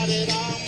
Hare Rama,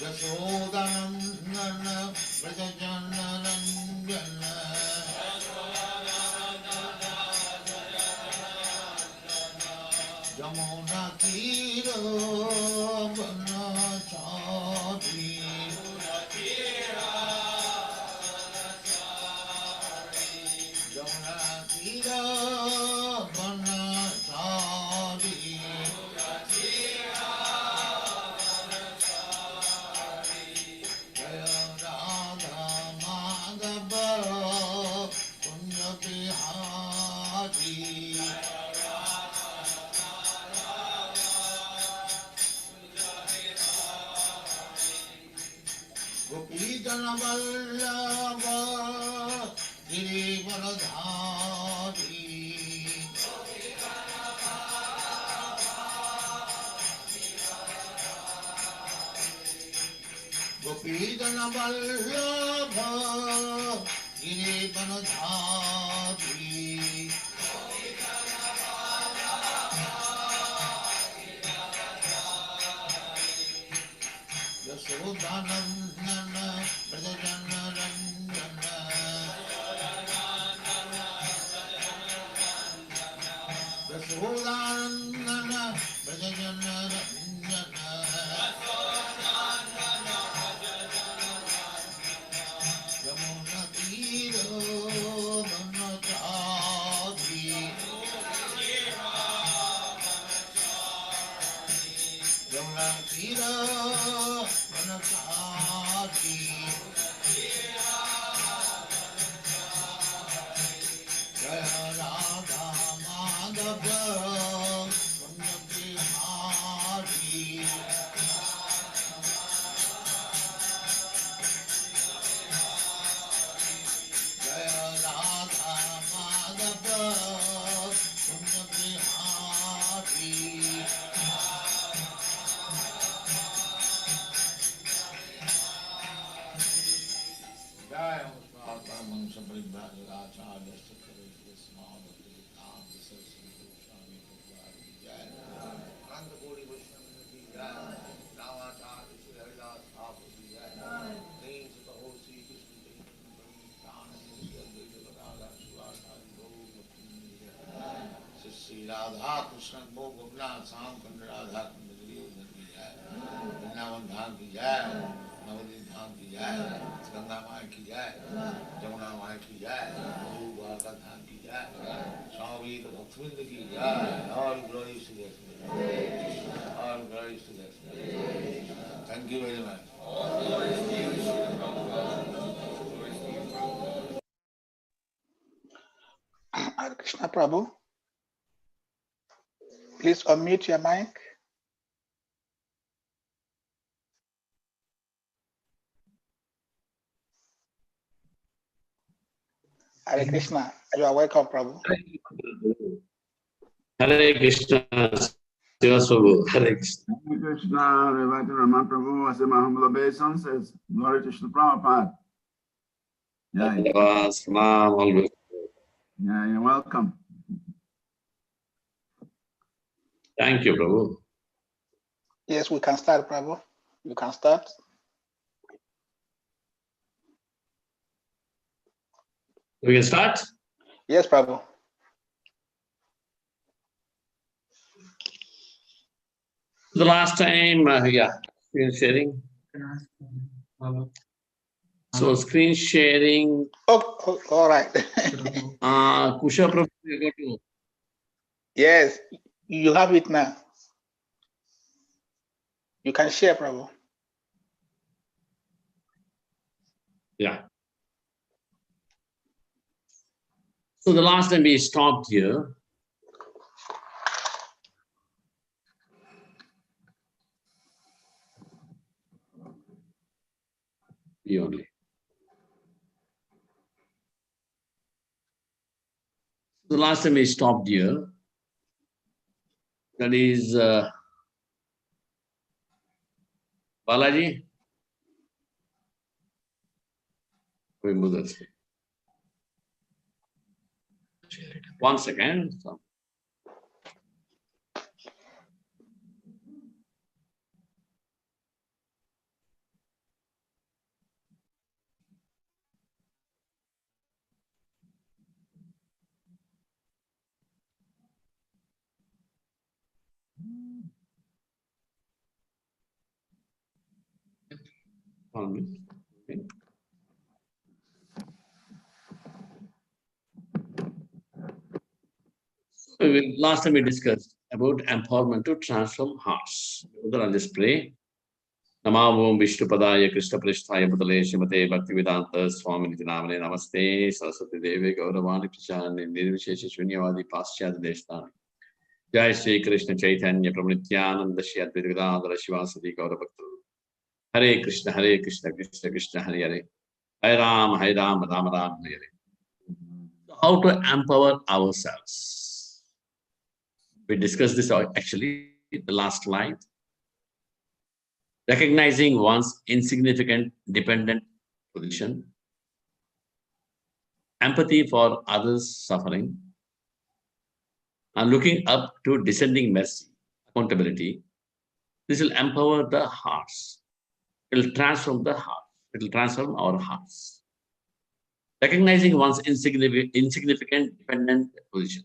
Yashodanandana Vraja Thank you very much. Hare Krishna Prabhu. Please unmute your mic. Hare Krishna. You are welcome, Prabhu. Hare Krishna. Prabhu. Hare Krishna. Hare Krishna, REVATI Raman Prabhu, I say my humble obeisance, glory to Srila Prabhupada. Yeah, you're welcome. Thank you, Prabhu. Yes, we can start, Prabhu. You can start. We can start? Yes, Prabhu. The last time, screen sharing. So screen sharing. Oh, all right. Kusha Prabhu, you go to. Yes, you have it now. You can share, Prabhu. Yeah. So the last time we stopped here. Only. The last time we stopped here, that is Balaji. We move that. One second. 1 minute. Okay. Last time we discussed about empowerment to transform hearts. I'll just pray. Namo Vishnu Padaya Krishna Prishtaya Putale Shimate Bhaktivedanta Swami Namane Namaste Saraswati Devi Gauravani Prachani Nirvishesha Shunyavadi Paschat Deshtani Jai Shri Krishna Chaitanya Pramanityananda Shri Advaita Gadadhara Shivasati Gauravakta Hare Krishna Krishna Krishna Hare Hare Hare Ram Ram Hare Hare. How to empower ourselves? We discussed this actually the last slide. Recognizing one's insignificant dependent position, empathy for others' suffering, and looking up to descending mercy, accountability. This will empower the hearts. It will transform the heart. It will transform our hearts. Recognizing one's insignificant dependent position.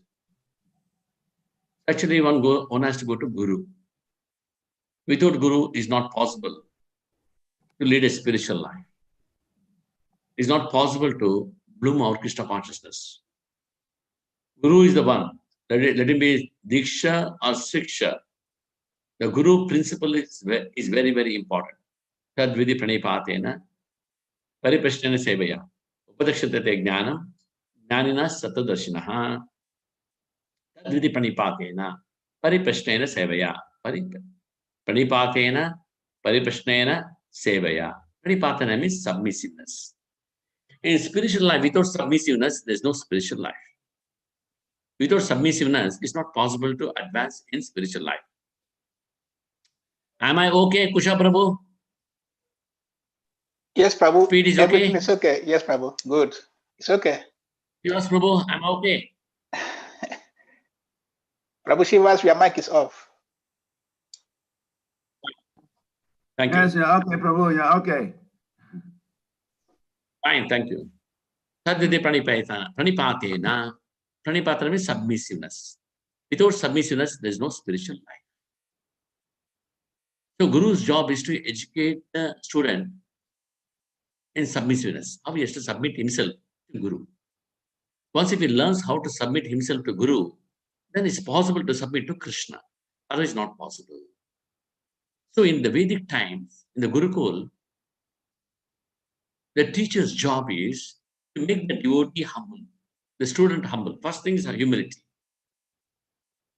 Actually, one has to go to Guru. Without Guru, it is not possible to lead a spiritual life. It is not possible to bloom our Krishna consciousness. Guru is the one. Let him be Diksha or Siksha. The Guru principle is very, very important. Tadvidi pranipatena pariprashnena sevaya upadakshatate jnanam jnanina satadarshinaha tadvidi pranipatena pariprashnena sevaya pranipatena pariprashnena sevaya. Pranipatena means submissiveness. In spiritual life, without submissiveness, there is no spiritual life. Without submissiveness, it's not possible to advance in spiritual life. Am I okay, Kusha Prabhu? Yes, Prabhu. Speed is Everything okay? is okay. Yes, Prabhu. Good. It's okay. Yes, Prabhu, I'm okay. Prabhu Shivas, your mic is off. Thank you. Yes, yeah, okay, Prabhu, yeah, okay. Fine, thank you. Tadvidi pranipatena. Pranipatena means submissiveness. Without submissiveness, there is no spiritual life. So Guru's job is to educate the student in submissiveness. How he has to submit himself to Guru. Once if he learns how to submit himself to Guru, then it's possible to submit to Krishna. Otherwise, not possible. So in the Vedic times, in the Gurukul, the teacher's job is to make the devotee humble, the student humble. First thing is humility.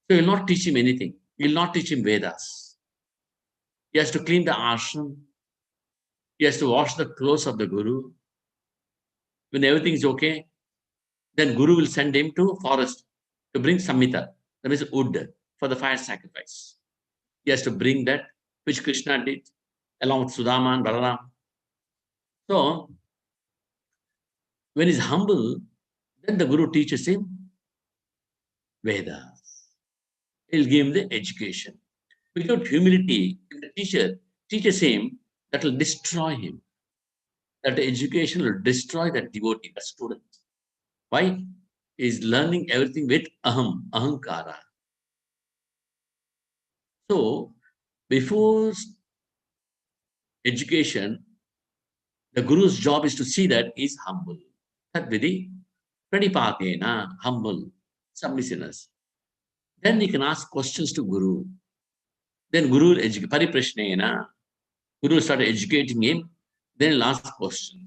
So he will not teach him anything. He will not teach him Vedas. He has to clean the ashram. He has to wash the clothes of the Guru. When everything is okay, then Guru will send him to forest to bring samhita, that means wood, for the fire sacrifice. He has to bring that, which Krishna did, along with Sudama and Balaram. So, when he's humble, then the Guru teaches him Vedas. He'll give him the education. Without humility, if the teacher teaches him, that will destroy him. That education will destroy that devotee, the student. Why? He's learning everything with ahankara. So, before education, the Guru's job is to see that he's humble. Tadvidi pranipatena, humble, submissiveness. Then he can ask questions to Guru. Then Guru will educate, pariprashnena. Guru will start educating him. Then he'll ask questions.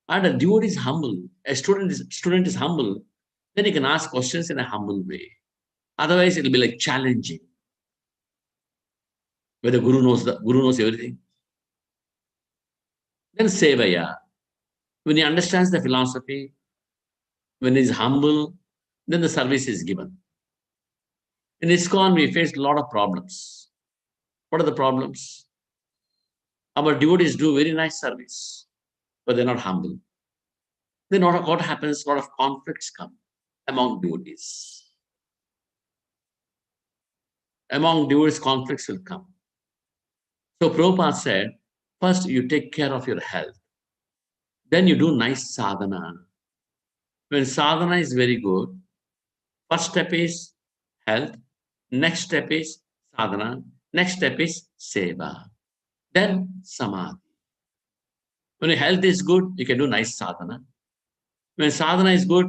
And a devotee is humble. A student is humble. Then he can ask questions in a humble way. Otherwise, it'll be like challenging. Where the Guru knows everything. Then sevaya. When he understands the philosophy, when he's humble, then the service is given. In ISKCON, we faced a lot of problems. What are the problems? Our devotees do very nice service, but they're not humble. Then what happens? A lot of conflicts come among devotees. Among devotees, conflicts will come. So Prabhupada said, first you take care of your health. Then you do nice sadhana. When sadhana is very good, first step is health. Next step is sadhana. Next step is seva. Then samadhi. When your health is good, you can do nice sadhana. When sadhana is good,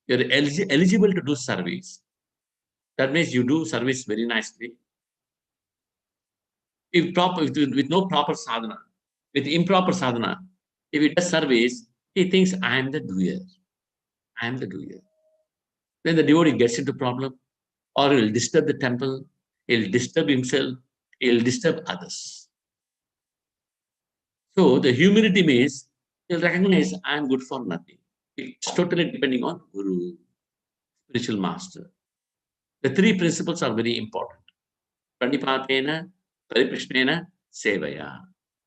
you're eligible to do service. That means you do service very nicely. If proper, with no proper sadhana, with improper sadhana, if he does service, he thinks, I am the doer. I am the doer. Then the devotee gets into problem, or he will disturb the temple, he'll disturb himself, he'll disturb others. So the humility means he'll recognize I am good for nothing. It's totally depending on Guru, spiritual master. The three principles are very important. Pranipatena, Pariprashnena, Sevaya.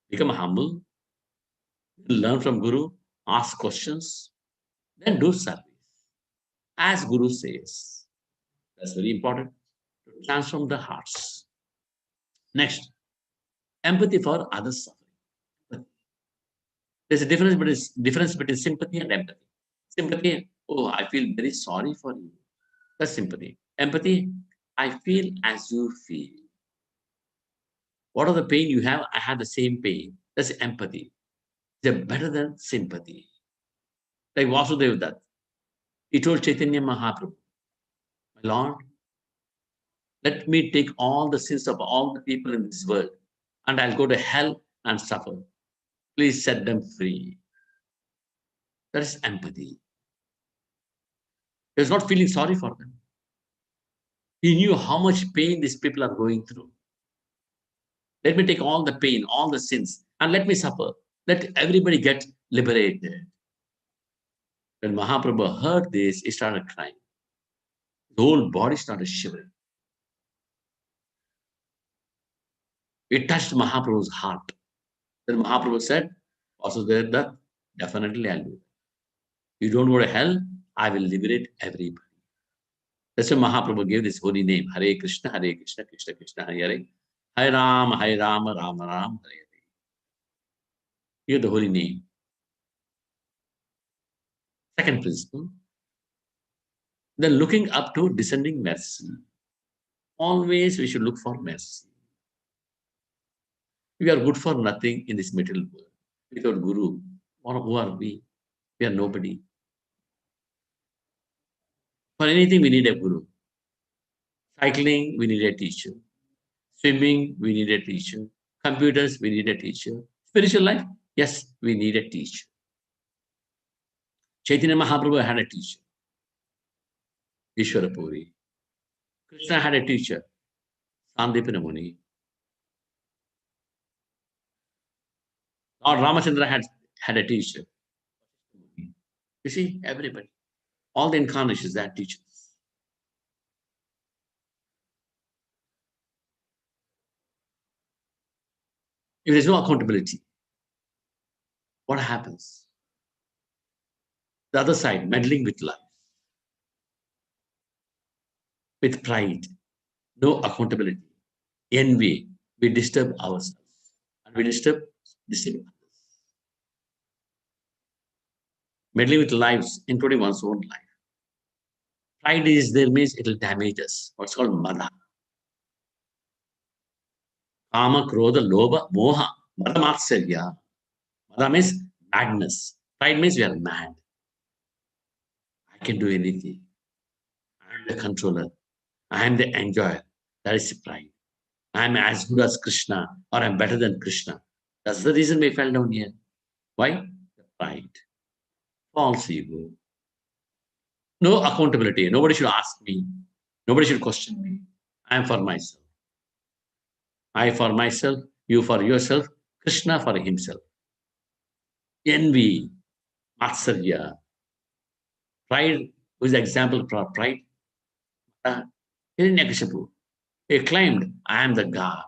Become humble, learn from Guru, ask questions, then do service. As Guru says. That's very important to transform the hearts. Next, empathy for others' suffering. There's a difference between sympathy and empathy. Sympathy, oh, I feel very sorry for you. That's sympathy. Empathy, I feel as you feel. What are the pain you have? I have the same pain. That's empathy. They're better than sympathy. Like Vasudeva Dutt. He told Chaitanya Mahaprabhu, my Lord, let me take all the sins of all the people in this world and I'll go to hell and suffer. Please set them free. That is empathy. He was not feeling sorry for them. He knew how much pain these people are going through. Let me take all the pain, all the sins, and let me suffer. Let everybody get liberated. When Mahaprabhu heard this, he started crying. The whole body started shivering. It touched Mahaprabhu's heart. Then Mahaprabhu said, Vasudeva Dutt, definitely I'll do that. You don't go to hell, I will liberate everybody. That's why Mahaprabhu gave this holy name, Hare Krishna, Krishna Krishna, Hare Hare. Hare Rama, Rama Rama, Hare Hare. Here the holy name. Second principle. Then looking up to descending mercy. Always we should look for mercy. We are good for nothing in this material world. Without Guru, who are we? We are nobody. For anything, we need a Guru. Cycling, we need a teacher. Swimming, we need a teacher. Computers, we need a teacher. Spiritual life, yes, we need a teacher. Chaitanya Mahaprabhu had a teacher, Ishwara Puri. Krishna had a teacher, Sandipana Muni. Lord Ramachandra had a teacher. You see, everybody, all the incarnations, they had teachers. If there's no accountability, what happens? The other side, meddling with life, with pride, no accountability, envy, we disturb ourselves and we disturb others. Meddling with lives, including one's own life. Pride is there means it will damage us. What's called mada. Kama, Krodha, Lobha, Moha, Mada Matsarya. Mada means madness. Pride means we are mad. I can do anything. I am the controller. I am the enjoyer. That is pride. I am as good as Krishna or I am better than Krishna. That's the reason we fell down here. Why? The pride. False ego. No accountability. Nobody should ask me. Nobody should question me. I am for myself. I for myself, you for yourself, Krishna for himself. Envy, Matsarya. Pride, who is the example for pride? Hiranyakashipu. He claimed, I am the God.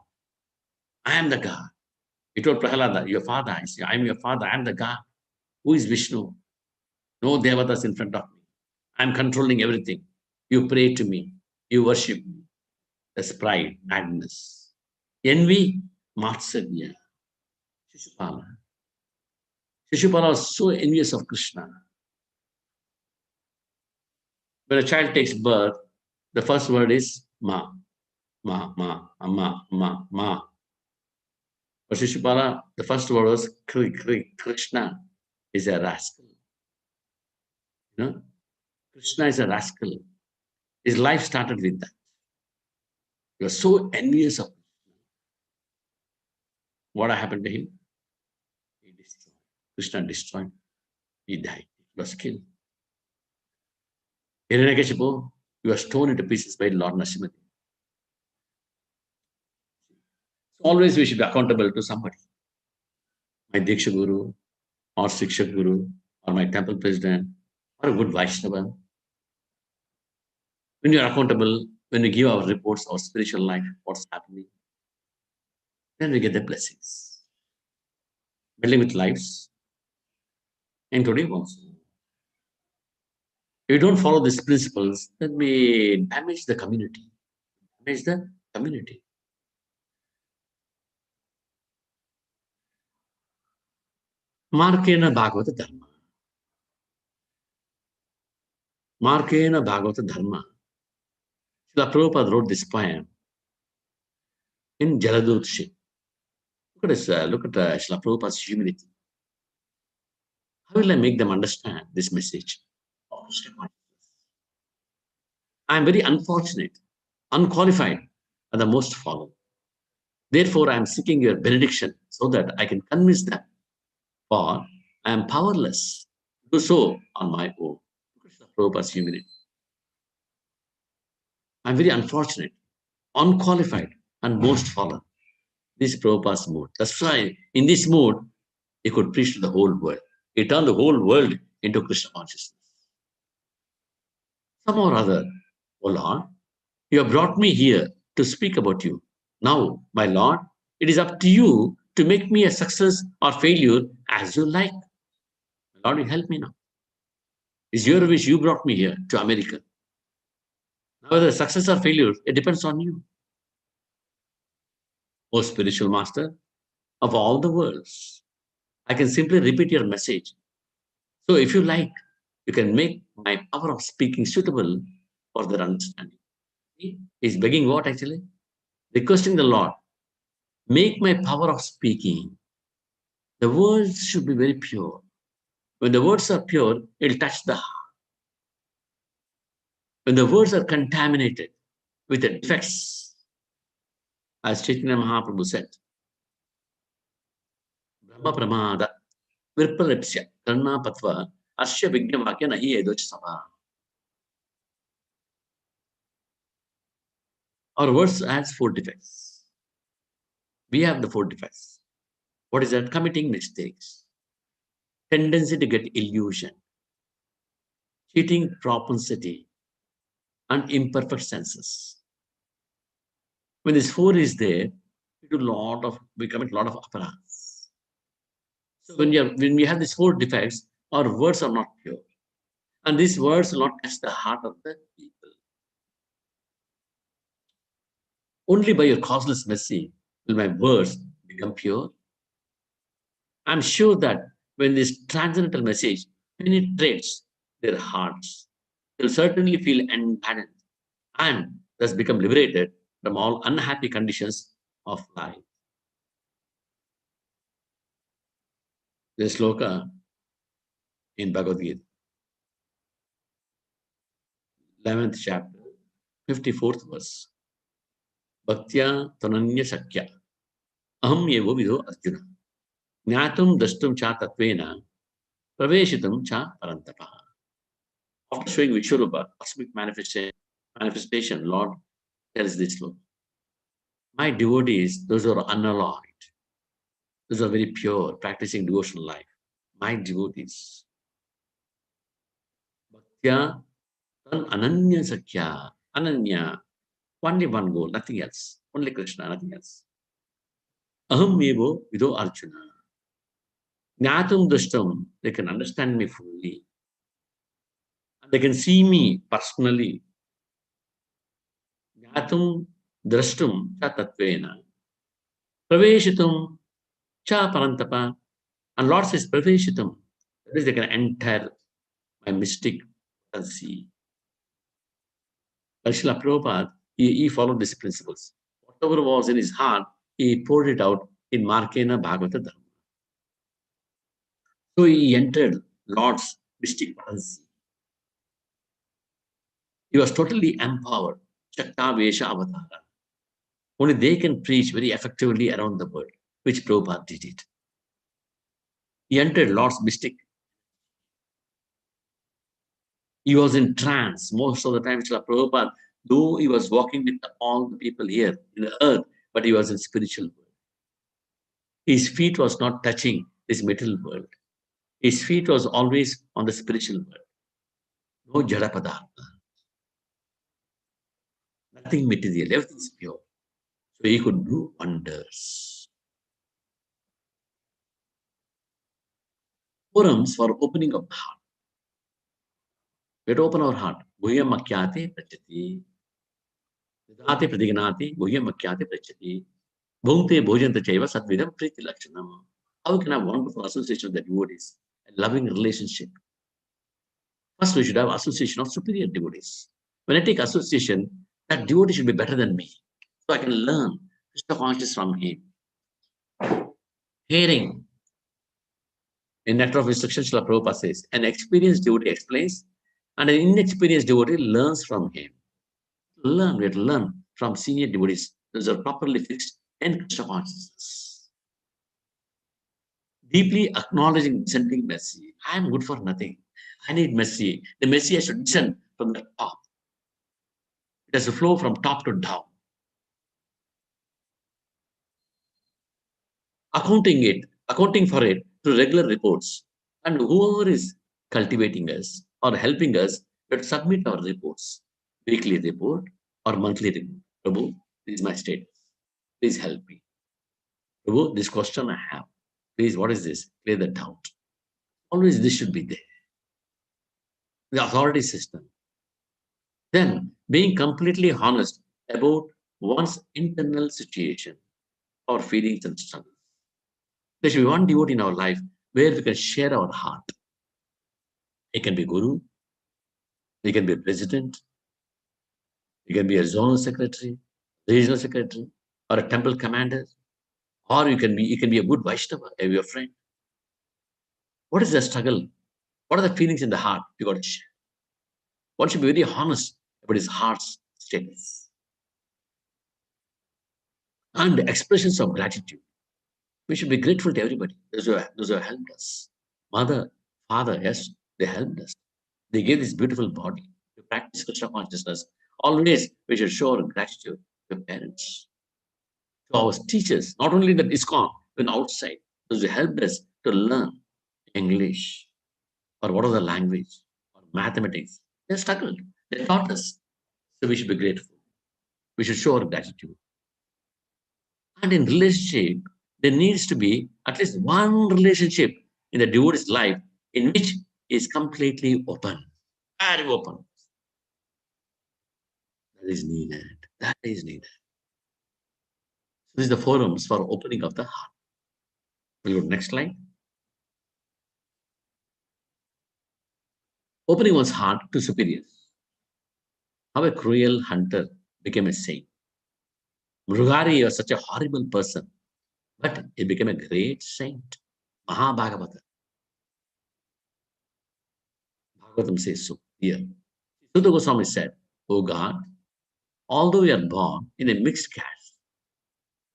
I am the God. He told Prahalada, your father, I am your father, I am the God. Who is Vishnu? No devatas in front of me. I am controlling everything. You pray to me. You worship me. That's pride, madness. Envy, Matsarya. Shishupala. Shishupala was so envious of Krishna. When a child takes birth, the first word is Ma. Ma, Ma, Ma, Ma, Ma. For Shishupala, the first word was Krishna is a rascal. You know, Krishna is a rascal. His life started with that. He was so envious of what happened to him. He destroyed. Krishna destroyed. He died. He was killed. Hiranyakashipu, he was torn into pieces by Lord Narasimha. Always we should be accountable to somebody. My Diksha Guru, or Shiksha Guru, or my temple president, or a good Vaishnava. When you are accountable, when we give our reports, our spiritual life, what's happening, then we get the blessings. Building with lives, including also. If you don't follow these principles, then we damage the community. Damage the community. Markena Bhagavata Dharma. Markena Bhagavata Dharma. Srila Prabhupada wrote this poem in Jaladurshi. Look at this, look at Srila Prabhupada's humility. How will I make them understand this message? I am very unfortunate, unqualified, and the most fallen. Therefore, I am seeking your benediction so that I can convince them. For I am powerless to do so on my own. Prabhupada's humility. I am very unfortunate, unqualified, and most fallen. This is Prabhupada's mood. That's why in this mood, he could preach to the whole world. He turned the whole world into Krishna consciousness. Somehow or other, O Lord, you have brought me here to speak about you. Now, my Lord, it is up to you to make me a success or failure as you like. Lord, you help me now. It's your wish. You brought me here to America. Now, whether success or failure, it depends on you. O spiritual master of all the worlds, I can simply repeat your message. So if you like, you can make my power of speaking suitable for their understanding. He's begging what actually? Requesting the Lord, make my power of speaking. The words should be very pure. When the words are pure, it'll touch the heart. When the words are contaminated with the defects, as Chaitanya Mahaprabhu said, Brahma Pramada, Virpalepsya, Karna Patva, Asya Vigna Vakya Nahi Edoch Sabha. Our words has 4 defects. We have the 4 defects. What is that? Committing mistakes, tendency to get illusion, cheating propensity, and imperfect senses. When this 4 is there, we commit a lot of aparadhas. So when we have these 4 defects, our words are not pure. And these words will not touch the heart of the people. Only by your causeless mercy will my words become pure. I'm sure that when this transcendental message penetrates their hearts, they'll certainly feel empowered and thus become liberated from all unhappy conditions of life. This sloka in Bhagavad Gita, 11th chapter, 54th verse. Bhaktya tananya sakya aham yevo vidho arjuna jnatum drashtum cha tatvena praveshitum cha parantapa. After showing Vishwarupa, cosmic manifestation, Lord tells this sloka. My devotees, those who are unalloyed, those who are very pure, practicing devotional life, my devotees. Bhaktya tan ananya sakya, ananya, only one goal, nothing else, only Krishna, nothing else. Aham evo vidho Arjuna. Jnatum drashtam, they can understand me fully. They can see me personally. Jnatum drashtum cha tatvena. Praveshitum cha parantapa. And Lord says praveshitum. That is, they can enter my mystic sea. Srila Prabhupada, he followed these principles. Whatever was in his heart, he poured it out in Markena Bhagavata Dharma. So he entered Lord's mystic potency. He was totally empowered. Shakta Vesha Avatara. Only they can preach very effectively around the world, which Prabhupada did it. He entered Lord's mystic. He was in trance most of the time. Srila Prabhupada, though he was walking with all the people here in the earth, but he was in spiritual world. His feet was not touching this material world. His feet was always on the spiritual world. No jada padartha. Nothing material, everything is pure. So he could do wonders. Forums for opening of the heart. We have to open our heart. Guhyam makyate prachati. Vidhate pradignati. Guhyam makyate prachati. Bhunte bhojanta chaiva satvidam priti lakshanam. How can I have wonderful association with the devotees? A loving relationship. First, we should have association of superior devotees. When I take association, that devotee should be better than me. So I can learn Krishna consciousness from him. Hearing. In Nectar of Instruction, Srila Prabhupada says, an experienced devotee explains, and an inexperienced devotee learns from him. We have to learn from senior devotees. Those are properly fixed in Krishna consciousness. Deeply acknowledging dissenting mercy. I am good for nothing. I need mercy. The mercy has to descend from the top. It has to flow from top to down. Accounting for it through regular reports. And whoever is cultivating us or helping us, we have to submit our reports. Weekly report or monthly report. Prabhu, this is my status. Please help me. Prabhu, this question I have. Please, what is this? Clear the doubt. Always this should be there. The authority system. Then, being completely honest about one's internal situation or feelings and struggles. There should be one devotee in our life where we can share our heart. It can be Guru, it can be a president, it can be a zonal secretary, regional secretary, or a temple commander, or it can be a good Vaishnava, your friend. What is the struggle? What are the feelings in the heart you got to share? One should be very honest about his heart's status. And expressions of gratitude. We should be grateful to everybody, those who have helped us. Mother, father, yes, they helped us. They gave this beautiful body to practice Krishna consciousness. Always we should show our gratitude to parents, to our teachers, not only in the ISKCON, but outside, those who helped us to learn English or what other language or mathematics. They struggled. They taught us. So we should be grateful. We should show our gratitude. And in relationship, there needs to be at least one relationship in the devotee's life in which he is completely open, very open. That is needed. That is needed. So this is the forums for opening of the heart. We'll go to the next slide. Opening one's heart to superiors. How a cruel hunter became a saint. Mrugari was such a horrible person, but he became a great saint. Mahabhagavata. Bhagavatam says so here. Sutta Goswami said, "O God, although we are born in a mixed caste,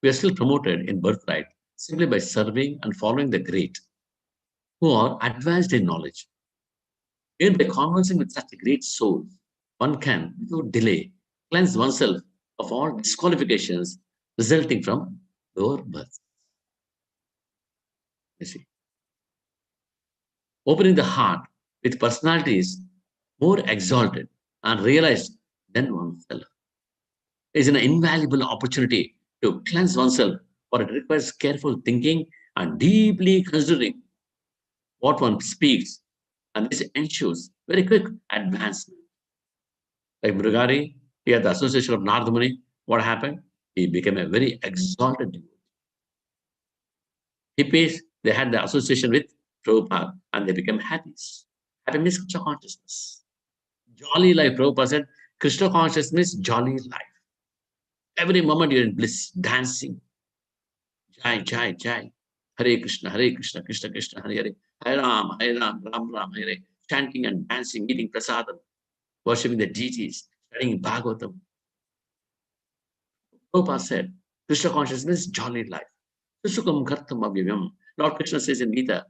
we are still promoted in birthright simply by serving and following the great, who are advanced in knowledge. Even by conversing with such great souls, one can, without delay, cleanse oneself of all disqualifications resulting from lower birth." You see, opening the heart with personalities more exalted and realized than oneself is an invaluable opportunity to cleanse oneself, for it requires careful thinking and deeply considering what one speaks, and this ensures very quick advancement. Like Mrugari, he had the association of Narada Muni. What happened? He became a very exalted devotee. Hippies, they had the association with Prabhupada and they became happy. Happy means Krishna consciousness. Jolly life, Prabhupada said, Krishna consciousness means jolly life. Every moment you're in bliss, dancing, Jai, Jai, Jai. Hare Krishna, Krishna Krishna, Hare Hare. Hare Ram, Ram Ram, Hare Hare. Chanting and dancing, eating prasadam, worshipping the deities, studying Bhagavatam. Prabhupada said, Krishna consciousness, jolly life. Susukam kartam avyayam. Lord Krishna says in Gita,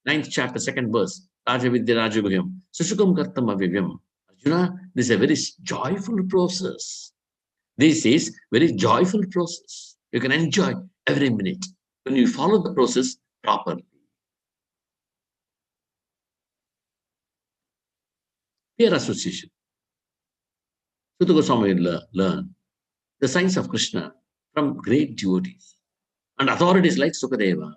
9th chapter, 2nd verse, Raja Vidya Raja Guhyam. Susukam kartam avyayam. Arjuna, this is a very joyful process. This is very joyful process. You can enjoy every minute when you follow the process properly. Peer association. Sutta Goswami learned the science of Krishna from great devotees and authorities like Sukadeva.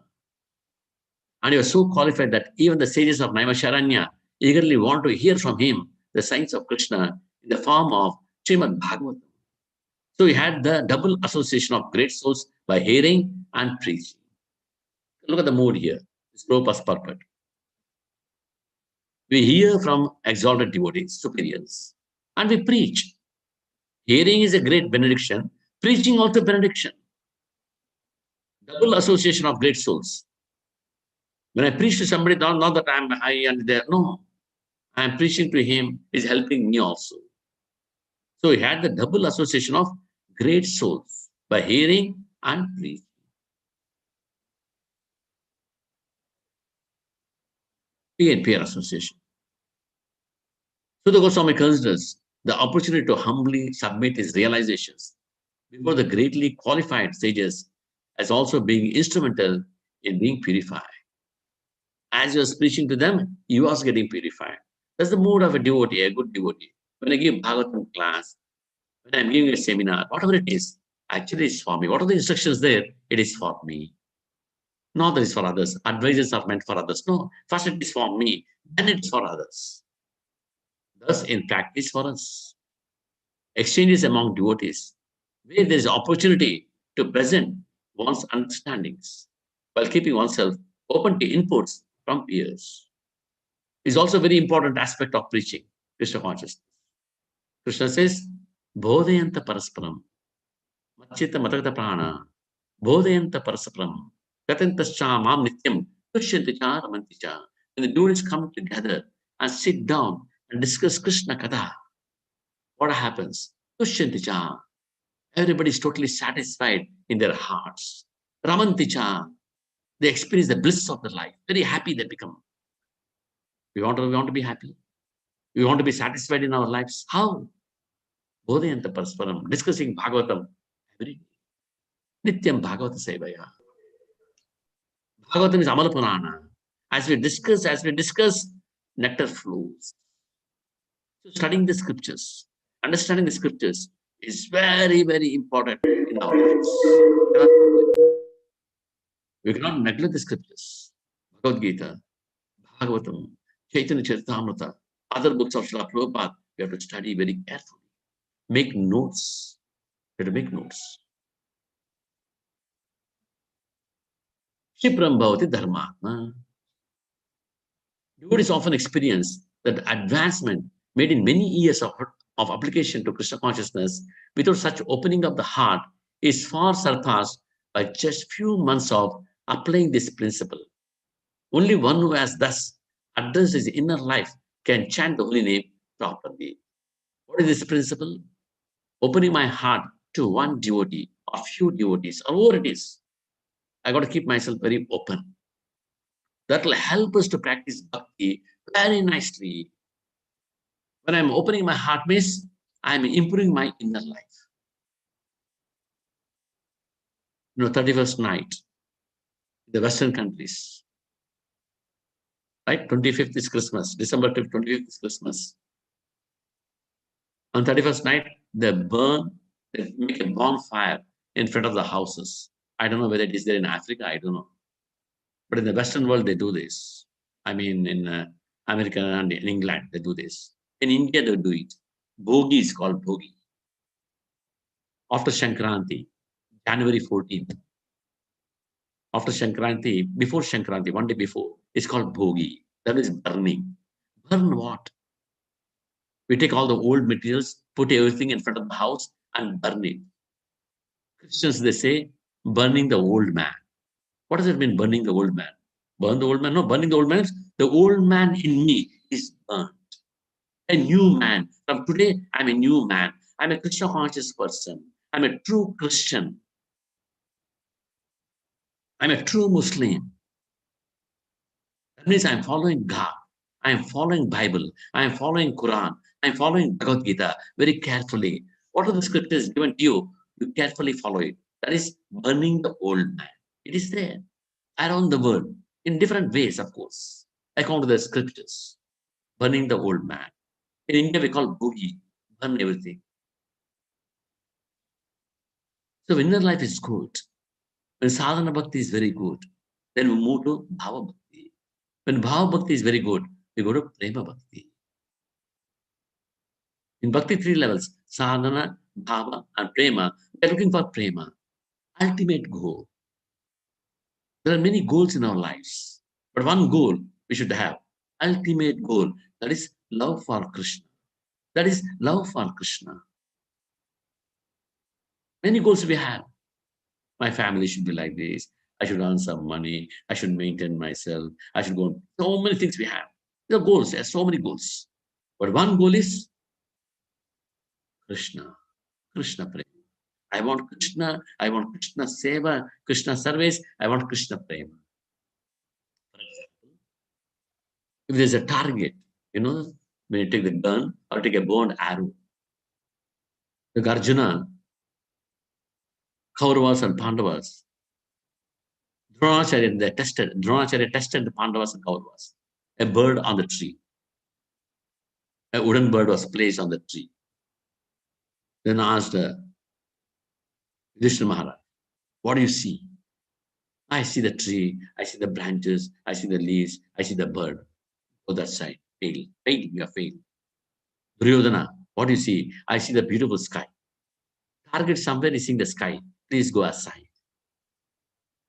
And he was so qualified that even the sages of Naimisharanya eagerly want to hear from him the science of Krishna in the form of Srimad Bhagavatam. So he had the double association of great souls by hearing and preaching. Look at the mood here. It's Prabhupada's purport. We hear from exalted devotees, superiors, and we preach. Hearing is a great benediction. Preaching also benediction. Double association of great souls. When I preach to somebody, not that I'm high and there. No. I'm preaching to him, is helping me also. So he had the double association of great souls by hearing and preaching. Peer association. So the Goswami considers the opportunity to humbly submit his realizations before the greatly qualified sages as also being instrumental in being purified. As he was preaching to them, he was getting purified. That's the mood of a devotee, a good devotee. When I give Bhagavatam class, when I'm giving a seminar, whatever it is, actually it's for me. What are the instructions there? It is for me. Not that it's for others. Advices are meant for others. No, first it is for me, then it's for others. Thus, in practice for us, exchanges among devotees, where there is opportunity to present one's understandings while keeping oneself open to inputs from peers, is also a very important aspect of preaching Krishna consciousness. Krishna says, Bodhayanta parasparam, machita matagata prana, Bodhayanta parasparam, katantascha mam nityam, tushyanti cha ramanti cha. When the devotees come together and sit down and discuss Krishna Katha, what happens? Tushyanti cha. Everybody is totally satisfied in their hearts. Ramanti cha. They experience the bliss of their life. Very happy they become. We want to be happy. We want to be satisfied in our lives. How? Bodhayanta parasparam. Discussing Bhagavatam every day. Nityam Bhagavata Sevaya. Bhagavatam is Amala Purana. As we discuss, nectar flows. So studying the scriptures, understanding the scriptures is very, very important in our lives. We cannot neglect the scriptures. Bhagavad Gita, Bhagavatam, Chaitanya Charitamrita, other books of Srila Prabhupada, we have to study very carefully. Make notes. We have to make notes. Shipram Bhavati Dharmatma. Devotees often experience that advancement made in many years of application to Krishna consciousness without such opening of the heart is far surpassed by just few months of applying this principle. Only one who has thus addressed his inner life can chant the holy name properly. What is this principle? Opening my heart to one devotee or few devotees or whatever it is. I got to keep myself very open. That will help us to practice bhakti very nicely. When I'm opening my heart means I'm improving my inner life. 31st night, the Western countries, right? 25th is Christmas, December 25th is Christmas. On 31st night, they make a bonfire in front of the houses. I don't know whether it is there in Africa, I don't know. But in the Western world, they do this. I mean, in America and in England, they do this. In India, they do it. Bhogi is called Bhogi. After Shankranti, January 14th. After Shankranti, before Shankranti, one day before, it's called Bhogi. That is burning. Burn what? We take all the old materials, put everything in front of the house and burn it. Christians, they say, burning the old man. What does it mean, burning the old man? Burn the old man? No, burning the old man is the old man in me is burned. A new man. From today, I'm a new man. I'm a Krishna conscious person. I'm a true Christian. I'm a true Muslim. That means I'm following God. I'm following Bible. I'm following Quran. I'm following Bhagavad Gita very carefully. What are the scriptures given to you? You carefully follow it. That is burning the old man. It is there around the world in different ways, of course, according to the scriptures. Burning the old man. In India, we call boogie, burn everything. So inner life is good. When sadhana bhakti is very good, then we move to bhava bhakti. When bhava bhakti is very good, we go to prema bhakti. In bhakti, 3 levels, sadhana, bhava, and prema. We are looking for prema, ultimate goal. There are many goals in our lives, but one goal we should have, ultimate goal, that is love for Krishna. That is love for Krishna. Many goals we have. My family should be like this. I should earn some money. I should maintain myself. I should go. So many things we have. There are goals. There are so many goals. But one goal is Krishna. Krishna Prema. I want Krishna. I want Krishna Seva, Krishna service. I want Krishna Prema. For example, if there's a target, when you take the gun or take a bow and arrow, the Arjuna, Kauravas and Pandavas, Dronacharya tested the Pandavas and Kauravas. A bird on the tree. A wooden bird was placed on the tree. Then asked Vishnu Maharaj, what do you see? I see the tree, I see the branches, I see the leaves, I see the bird. Go that side. Fail. You have failed. Duryodhana, what do you see? I see the beautiful sky. Target somewhere is seeing the sky. Please go aside.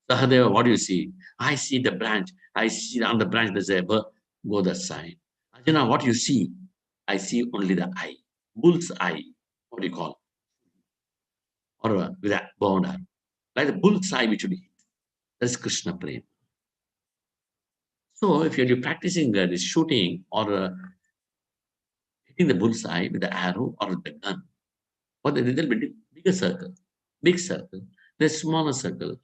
Sahadeva, what do you see? I see the branch. I see on the branch there's a bird. Go that side. Arjuna, what do you see? I see only the eye. Bull's eye. What do you call? Or with a bow and arrow. Like the bull's eye which should be hit. That's Krishna Prema. So if you're practicing this shooting or hitting the bull's eye with the arrow or with the gun, or the little bit bigger circle, big circle, the smaller circle,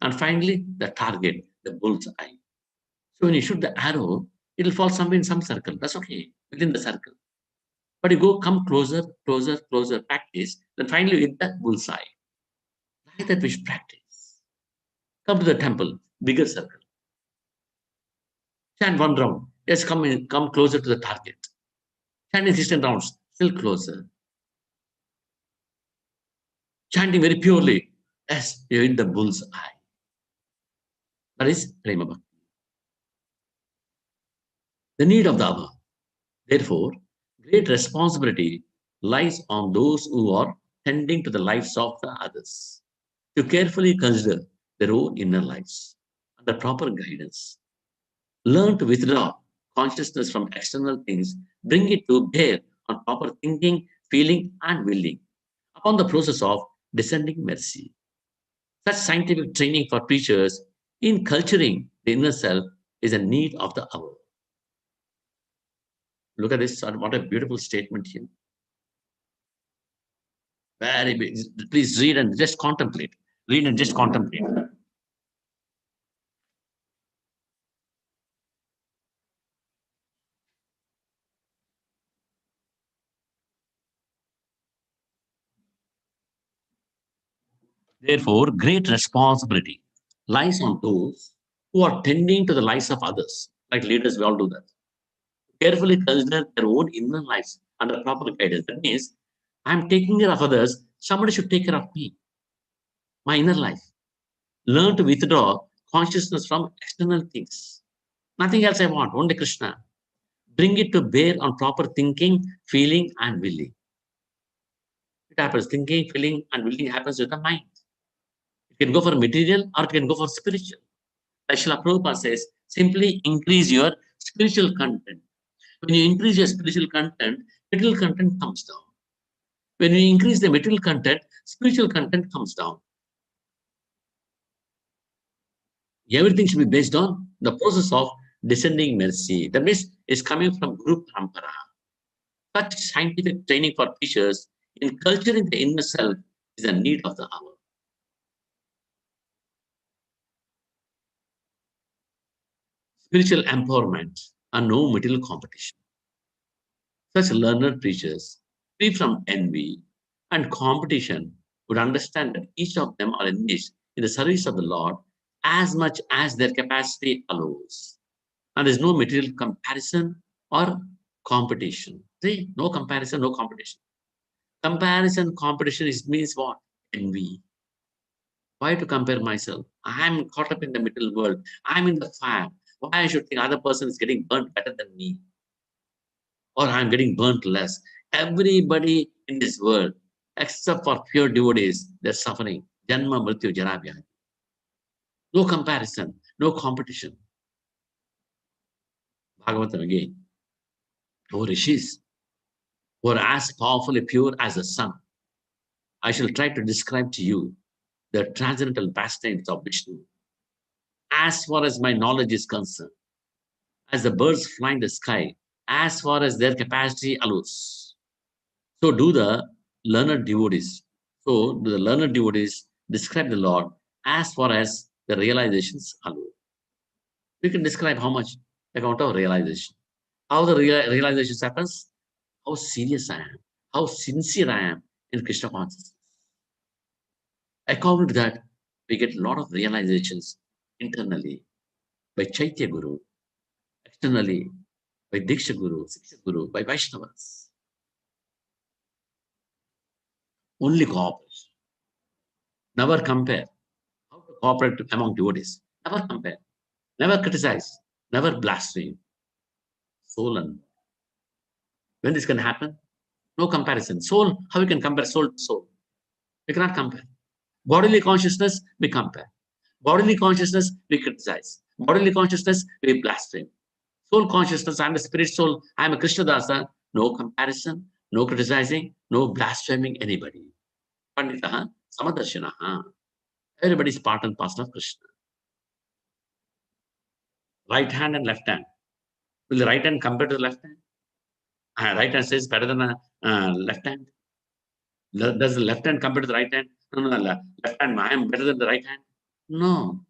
and finally the target, the bull's eye. So when you shoot the arrow, it'll fall somewhere in some circle. That's okay, within the circle. But you come closer, practice, then finally you hit that bull's eye. Like that we should practice. Come to the temple, bigger circle. Chant 1 round. Yes, come closer to the target. Chanting 16 rounds, still closer. Chanting very purely, yes, you hit the bull's eye. That is Prema Bhakti. The need of the hour. Therefore, great responsibility lies on those who are tending to the lives of the others, to carefully consider their own inner lives under proper guidance. Learn to withdraw consciousness from external things, bring it to bear on proper thinking, feeling, and willing upon the process of descending mercy. Such scientific training for preachers in culturing the inner self is a need of the hour. Look at this, what a beautiful statement here. Very big. Please read and just contemplate. Read and just contemplate. Therefore, great responsibility lies on those who are tending to the lives of others. Like leaders, we all do that. Carefully consider their own inner lives under proper guidance. That means, I'm taking care of others, somebody should take care of me. My inner life. Learn to withdraw consciousness from external things. Nothing else I want, only Krishna. Bring it to bear on proper thinking, feeling, and willing. It happens, thinking, feeling, and willing happens with the mind. It can go for material or it can go for spiritual. Like Srila Prabhupada says, simply increase your spiritual content. When you increase your spiritual content, material content comes down. When you increase the material content, spiritual content comes down. Everything should be based on the process of descending mercy. The means is coming from Guru Parampara. Such scientific training for teachers in culturing the inner self is a need of the hour. Spiritual empowerment and no material competition. Such learned preachers, free from envy and competition, would understand that each of them are engaged in the service of the Lord as much as their capacity allows. And there's no material comparison or competition. See, no comparison, no competition. Comparison, competition means what? Envy. Why to compare myself? I'm caught up in the middle world. I'm in the fire. Why I should think other person is getting burnt better than me? Or I'm getting burnt less. Everybody in this world, except for pure devotees, they're suffering. Janma, Mrityu, Jara, Vyadi. No comparison, no competition. Bhagavatam again. Oh, rishis, who are as powerfully pure as the sun. I shall try to describe to you the transcendental pastimes of Vishnu. As far as my knowledge is concerned, as the birds fly in the sky, as far as their capacity allows. So do the learned devotees. So do the learned devotees describe the Lord as far as the realizations allow. We can describe how much account of realization. How the realization happens, how serious I am, how sincere I am in Krishna consciousness. According to that, we get a lot of realizations internally by Chaitya Guru, externally by Diksha Guru, Siksha Guru, by Vaishnavas. Only cooperation. Never compare. How to cooperate among devotees? Never compare. Never criticize. Never blaspheme. Soul and when this can happen? No comparison. Soul, how we can compare soul to soul? We cannot compare. Bodily consciousness, we compare. Bodily consciousness, we criticize. Bodily consciousness, we blaspheme. Soul consciousness, I'm a spirit soul, I'm a Krishna Dasa. No comparison, no criticizing, no blaspheming anybody. Panditaha, Samadarshanaha. Everybody is part and parcel of Krishna. Right hand and left hand. Will the right hand compare to the left hand? Right hand says better than left hand. Does the left hand compare to the right hand? No, left hand, I am better than the right hand. No.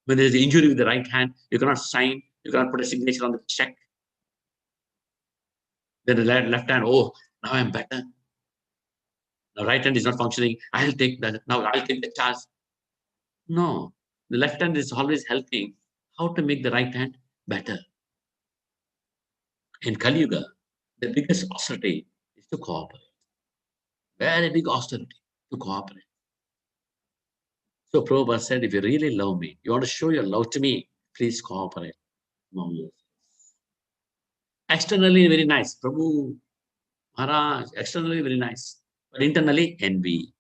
When there is injury with the right hand, you cannot sign, you cannot put a signature on the check. Then the left hand, oh, now I am better. The right hand is not functioning. I'll take that. Now I'll take the charge. No. The left hand is always helping how to make the right hand better. In Kali Yuga, the biggest austerity is to cooperate. Very big austerity to cooperate. So Prabhupada said, if you really love me, you want to show your love to me, please cooperate among yourselves. Externally, very nice. Prabhu, Maharaj, externally very nice. But internally, envy.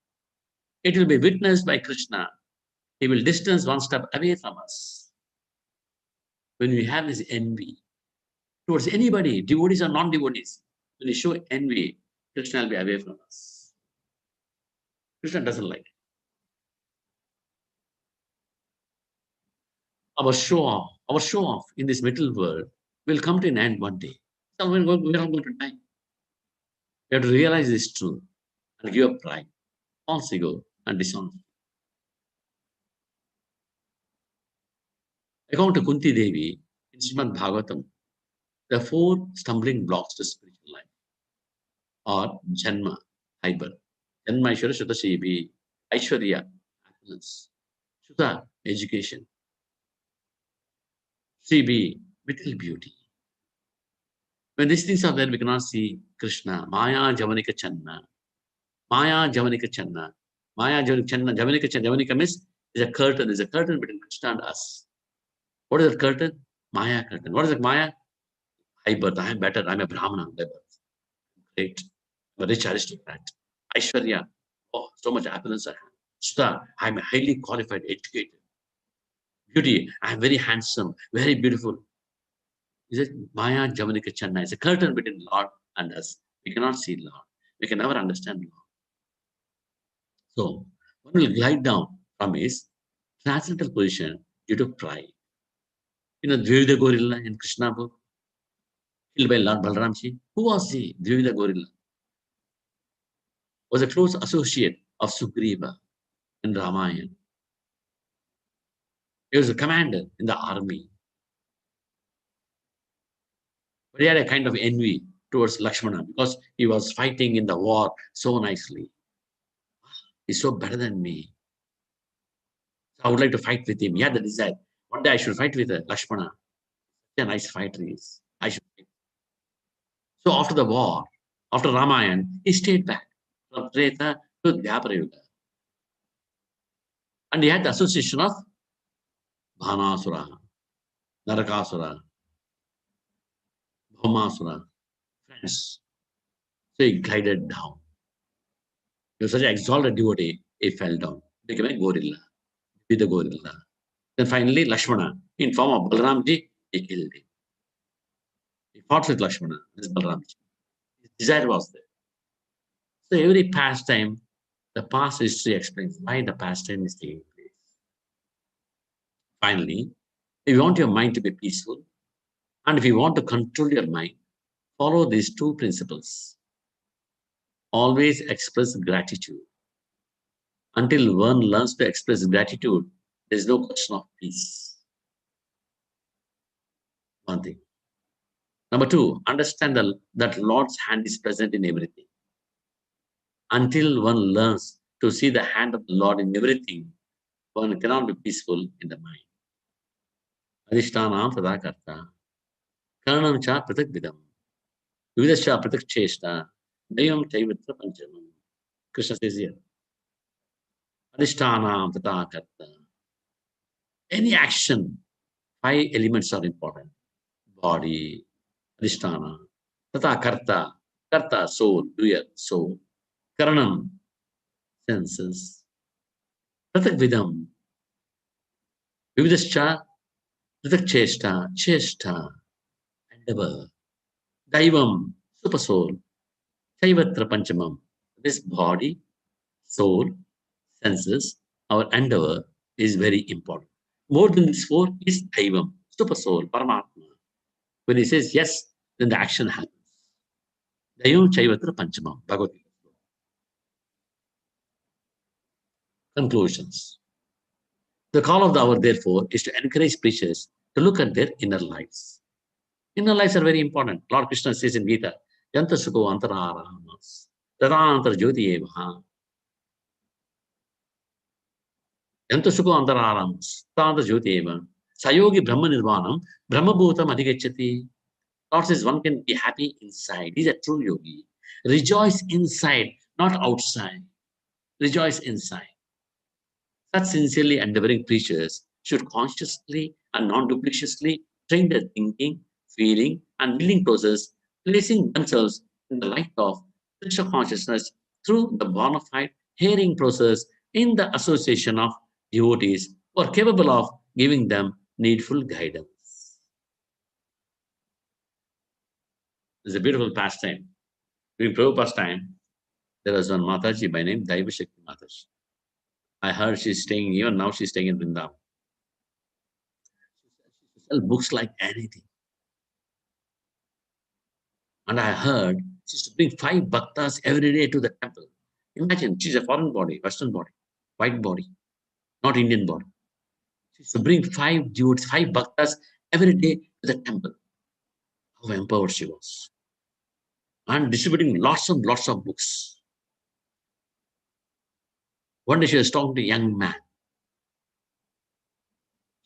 It will be witnessed by Krishna. He will distance one step away from us. When we have this envy towards anybody, devotees or non-devotees, when we show envy, Krishna will be away from us. Krishna doesn't like it. Our show off in this material world will come to an end one day. Somewhere we're not going to die. We have to realize this truth and give up pride, false ego, and dishonesty. According to Kunti Devi in Srimad Bhagavatam, the 4 stumbling blocks to spiritual life are Janma, high birth, Janma Aishwarya, Shuddha Shibi, Aishwarya, happiness, Shuddha, education, Shibi, material beauty. When these things are there, we cannot see Krishna. Maya Javanika Channa. Maya Javanika Channa. Maya Javanika Channa. Javanika Channa. Javanika means there's a curtain. There's a curtain between Krishna and us. What is that curtain? Maya curtain. What is that Maya? High birth. I am better. I'm a Brahmana. Great. I'm a rich aristocrat. Aishwarya. Oh, so much happiness I have. Sudha. I'm a highly qualified, educated. Beauty. I'm very handsome, very beautiful. Is it Maya Javanika Channa? It's a curtain between Lord and us. We cannot see Lord. We can never understand Lord. So, one will glide down from his transcendental position due to pride. You know, Dvivida gorilla in Krishna book, killed by Lord Balramji. Who was he? Dvivida gorilla was a close associate of Sugriva in Ramayana. He was a commander in the army. But he had a kind of envy towards Lakshmana because he was fighting in the war so nicely. He's so better than me. So I would like to fight with him. He had the desire. One day I should fight with Lakshmana. Such a nice fighter he is. I should fight. So after the war, after Ramayana, he stayed back from Treta to Dwapara Yuga. And he had the association of Bhanasura, Narakasura, Bhaumasura, friends. So he glided down. He was such an exalted devotee, he fell down, became a gorilla, with the gorilla. Then finally, Lakshmana, in form of Balramji, he killed him. He fought with Lakshmana, this Balramji. His desire was there. So every pastime, the past history explains why the pastime is taking place. Finally, if you want your mind to be peaceful, and if you want to control your mind, follow these two principles. Always express gratitude. Until one learns to express gratitude, there is no question of peace. One thing. Number two, understand that Lord's hand is present in everything. Until one learns to see the hand of the Lord in everything, one cannot be peaceful in the mind. Adhishtanam tadakarta, karanam cha pratak vidam, vividascha pratak cheshta, dayam chaivitra panchamam. Krishna says here. Adhishtanam tadakarta. Any action, 5 elements are important. Body, adhisthana, tata karta, karta, soul, doer, soul, karanam, senses, pratak vidam, vividascha, pratak cheshta, cheshta, endeavor, daivam, super soul, chaivatra panchamam. This body, soul, senses, our endeavor is very important. More than this 4 is daivam, super soul, paramatma. When he says yes, then the action happens. Daivam chaivatra panchamam, Bhagavad Gita. Conclusions. The call of the hour, therefore, is to encourage preachers to look at their inner lives. Inner lives are very important. Lord Krishna says in Gita, Yanta Sukho Antararamas, Tadantar Jyoti Evaha. Yanta Sukho Antararamas, Tadantar Jyoti Eva. Sayogi Brahma Nirvanam, Brahma Bhutam Adhigachyati. Lord says one can be happy inside. He's a true yogi. Rejoice inside, not outside. Rejoice inside. Such sincerely endeavoring preachers should consciously and non-duplicitously train their thinking, feeling, and willing process, placing themselves in the light of Krishna consciousness through the bona fide hearing process in the association of devotees who are capable of giving them needful guidance. It's a beautiful pastime. During Prabhupada's time, there was one Mataji by name Daiva Shakti Mataji. I heard she's staying, even now she's staying in Vrindavan. She sells books like anything. And I heard she used to bring 5 bhaktas every day to the temple. Imagine, she's a foreign body, Western body, white body, not Indian body. She used to bring 5 devotees, 5 bhaktas every day to the temple. How empowered she was. And distributing lots and lots of books. One day she was talking to a young man.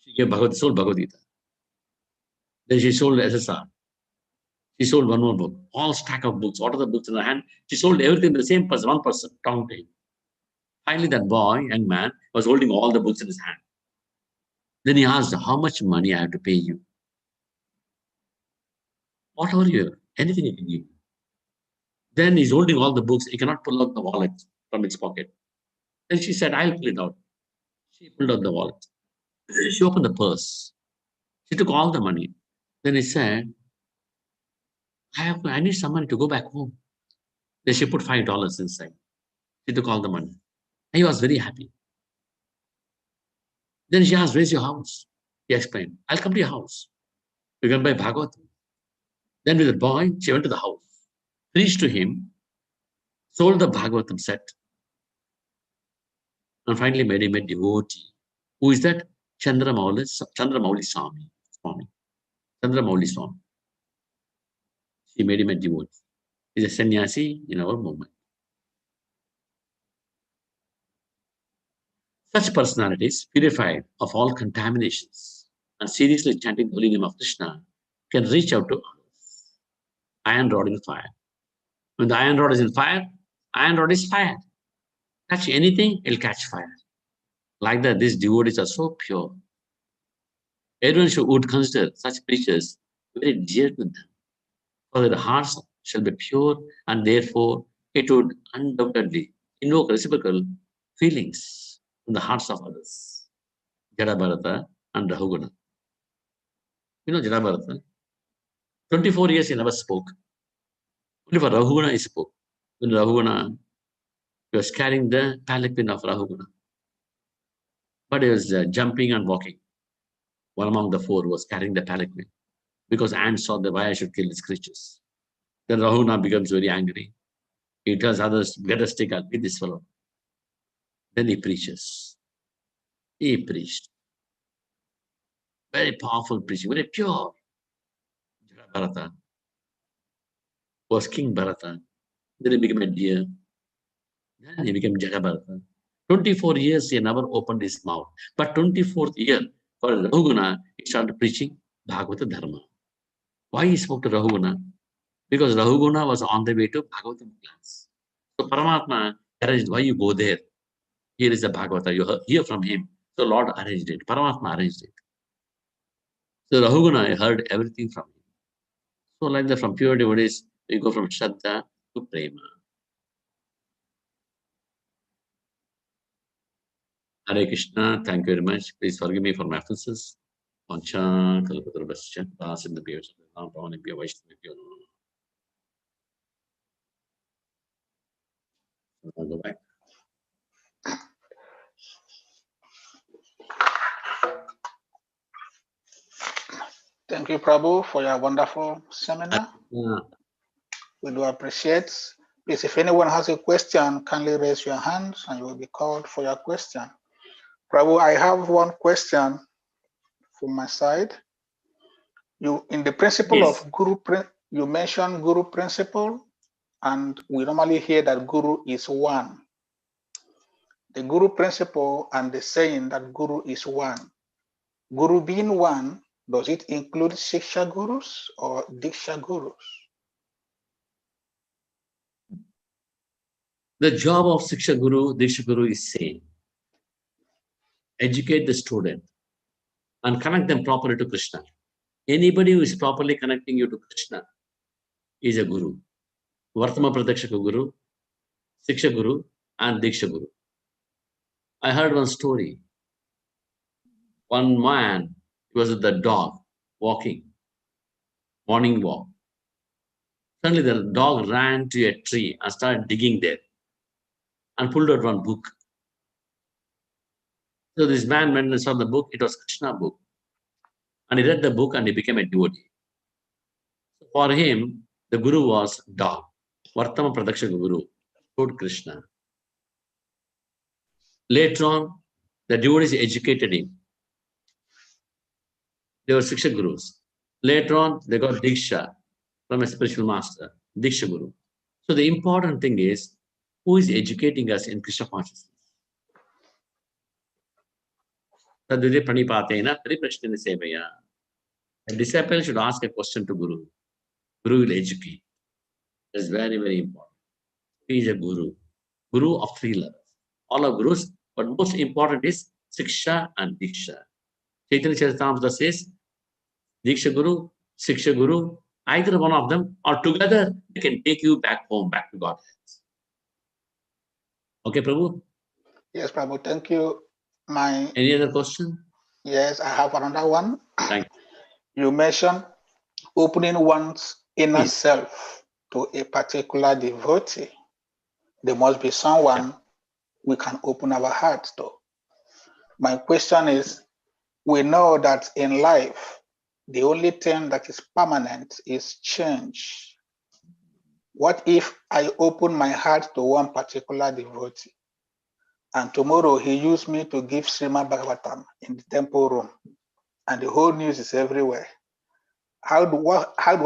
She gave sold Bhagavad Gita. Then she sold SSR. She sold one more book. All stack of books. What are the books in her hand? She sold everything to the same person, one person, talking to him. Finally, that boy, young man, was holding all the books in his hand. Then he asked, how much money I have to pay you? Whatever you have, anything you can give. Then he's holding all the books. He cannot pull out the wallet from his pocket. Then she said, I'll pull it out. She pulled out the wallet. She opened the purse. She took all the money. Then he said, I need some money to go back home. Then she put $5 inside. She took all the money. And he was very happy. Then she asked, where's your house? He explained, I'll come to your house. You can buy Bhagavatam. Then with the boy, she went to the house, preached to him, sold the Bhagavatam set, and finally made him a devotee. Who is that? Chandramauli Swami. Chandramauli Swami. She made him a devotee. He's a sannyasi in our movement. Such personalities, purified of all contaminations and seriously chanting the holy name of Krishna, can reach out to others. Iron rod in fire. When the iron rod is in fire, iron rod is fire. Touch anything, it'll catch fire. Like that, these devotees are so pure. Everyone would consider such preachers very dear to them, for their hearts shall be pure, and therefore it would undoubtedly invoke reciprocal feelings in the hearts of others. Jada Bharata and Rahuguna. You know Jada Bharata? 24 years he never spoke. Only for Rahuguna he spoke. When Rahuguna, he was carrying the palanquin of Rahuguna. But he was jumping and walking. One among the four was carrying the palanquin, because ants saw the why I should kill these creatures. Then Rahuguna becomes very angry. He tells others, get a stick, I'll beat this fellow. Then he preaches. He preached. Very powerful preaching, very pure. Bharata was King Bharata. Then he became a deer. Then he became Jagabharata. 24 years he never opened his mouth. But 24th year, for Rahuguna, he started preaching Bhagavata Dharma. Why he spoke to Rahuguna? Because Rahuguna was on the way to Bhagavatam class. So Paramatma arranged, why you go there? Here is the Bhagavata, you hear from him. So Lord arranged it, Paramatma arranged it. So Rahuguna heard everything from him. So like that, from pure devotees, we go from Shraddha to Prema. Hare Krishna, thank you very much. Please forgive me for my offenses. Pancha, Kalpatarvascha, Prasidabhyo, Pavanibhyo, Vaishnavibhyo. I'll go back. Thank you, Prabhu, for your wonderful seminar. We do appreciate. Please, if anyone has a question, kindly raise your hands and you will be called for your question. Prabhu, I have one question from my side. You, in the principle Yes. of Guru, you mentioned Guru principle, and we normally hear that Guru is one. The Guru principle and the saying that Guru is one. Guru being one, does it include Shiksha Gurus or Diksha Gurus? The job of Shiksha Guru, Diksha Guru is same. Educate the student and connect them properly to Krishna. Anybody who is properly connecting you to Krishna is a Guru. Vartama Pratyaksha Guru, Shiksha Guru, and Diksha Guru. I heard one story. One man was with the dog walking, morning walk. Suddenly the dog ran to a tree and started digging there and pulled out one book. So this man went and saw the book. It was Krishna book. And he read the book and he became a devotee. For him, the Guru was dog. Vartama Pratyaksha Guru told Krishna. Later on, the devotees educated him. They were Shiksha Gurus. Later on, they got Diksha from a spiritual master, Diksha Guru. So the important thing is, who is educating us in Krishna consciousness? A disciple should ask a question to Guru. Guru will educate. That's very, very important. He is a Guru. Guru of three levels. All are Gurus, but most important is Shiksha and Diksha. Chaitanya Charitamrita says, Diksha Guru, Shiksha Guru, either one of them or together, they can take you back home, back to God. Okay, Prabhu? Yes, Prabhu, thank you. Any other question? Yes, I have another one. Thank you. You mentioned opening one's inner self to a particular devotee. There must be someone we can open our hearts to. My question is, we know that in life, the only thing that is permanent is change. What if I open my heart to one particular devotee, and tomorrow he used me to give Srimad Bhagavatam in the temple room, and the whole news is everywhere? How do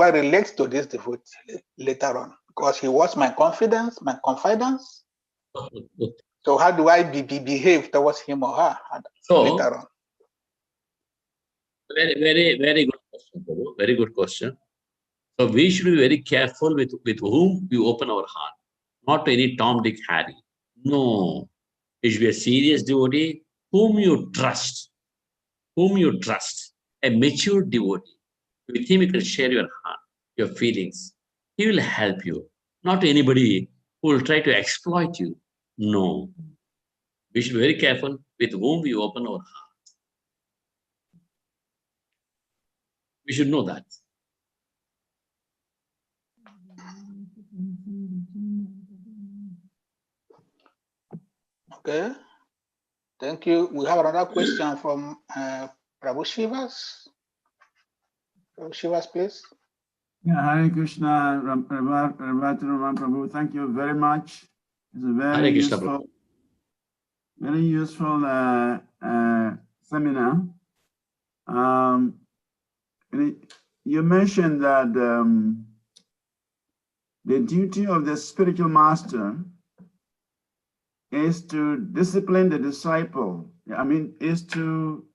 I relate to this devotee later on? Because he was my confidence, my confidence. So how do I behave towards him or her later on? Very good question, Prabhu. Very good question. So we should be very careful with whom we open our heart, not to any Tom, Dick, Harry. No, it should be a serious devotee whom you trust, a mature devotee. With him you can share your heart, your feelings. He will help you, not anybody who will try to exploit you. No, we should be very careful with whom we open our heart. We should know that. Okay, thank you. We have another question from Prabhu Shivas. Prabhu Shivas, please. Yeah, Hare Krishna, REVATI Raman Prabhu. Thank you very much. It's a very useful seminar. You mentioned that the duty of the spiritual master is to discipline the disciple. I mean, is to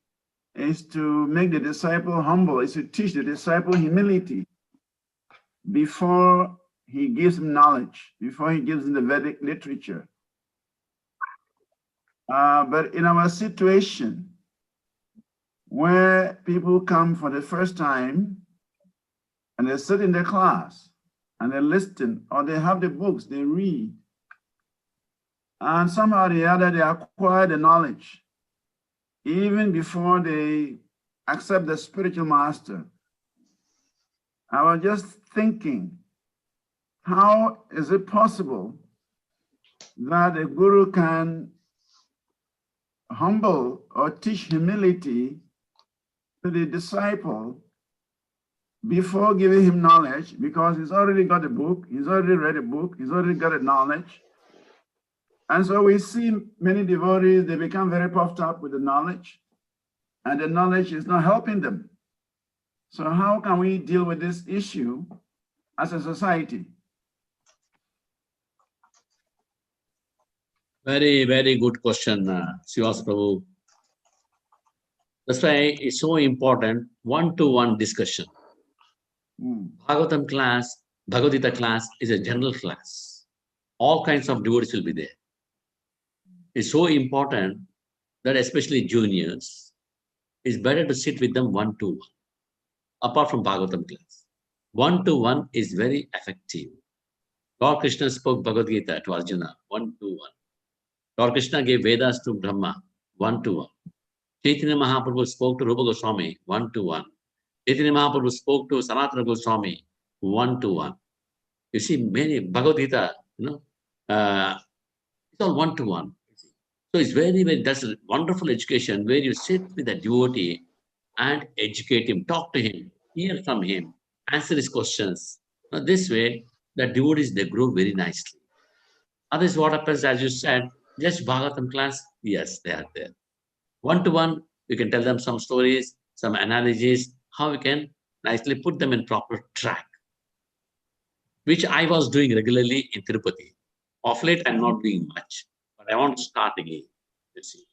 make the disciple humble, is to teach the disciple humility before he gives him knowledge, before he gives him the Vedic literature. But in our situation, where people come for the first time and they sit in their class and they listen, or they have the books, they read, and somehow or the other they acquire the knowledge even before they accept the spiritual master. I was just thinking, how is it possible that a guru can humble or teach humility to the disciple before giving him knowledge, because he's already got a book, he's already read a book, he's already got a knowledge. And so we see many devotees, they become very puffed up with the knowledge, and the knowledge is not helping them. So how can we deal with this issue as a society? Very, very good question, Srivas Prabhu. That's why it's so important, one-to-one discussion. Bhagavatam class, Bhagavad Gita class is a general class. All kinds of devotees will be there. It's so important that especially juniors, it's better to sit with them one-to-one, apart from Bhagavatam class. One-to-one is very effective. Lord Krishna spoke Bhagavad Gita to Arjuna, one-to-one. Lord Krishna gave Vedas to Brahma, one-to-one. Chaitanya Mahaprabhu spoke to Rupa Goswami, one-to-one. Chaitanya Mahaprabhu spoke to Sanatana Goswami, one-to-one. You see, many Bhagavad Gita, it's all one-to-one. So it's very, that's a wonderful education where you sit with the devotee and educate him, talk to him, hear from him, answer his questions. Now, this way, the devotees, they grow very nicely. Otherwise, what happens, as you said, just Bhagavatam class, yes, they are there. One-to-one, you can tell them some stories, some analogies, how we can nicely put them in proper track, which I was doing regularly in Tirupati. Of late, I'm not doing much, but I want to start again. Let's see.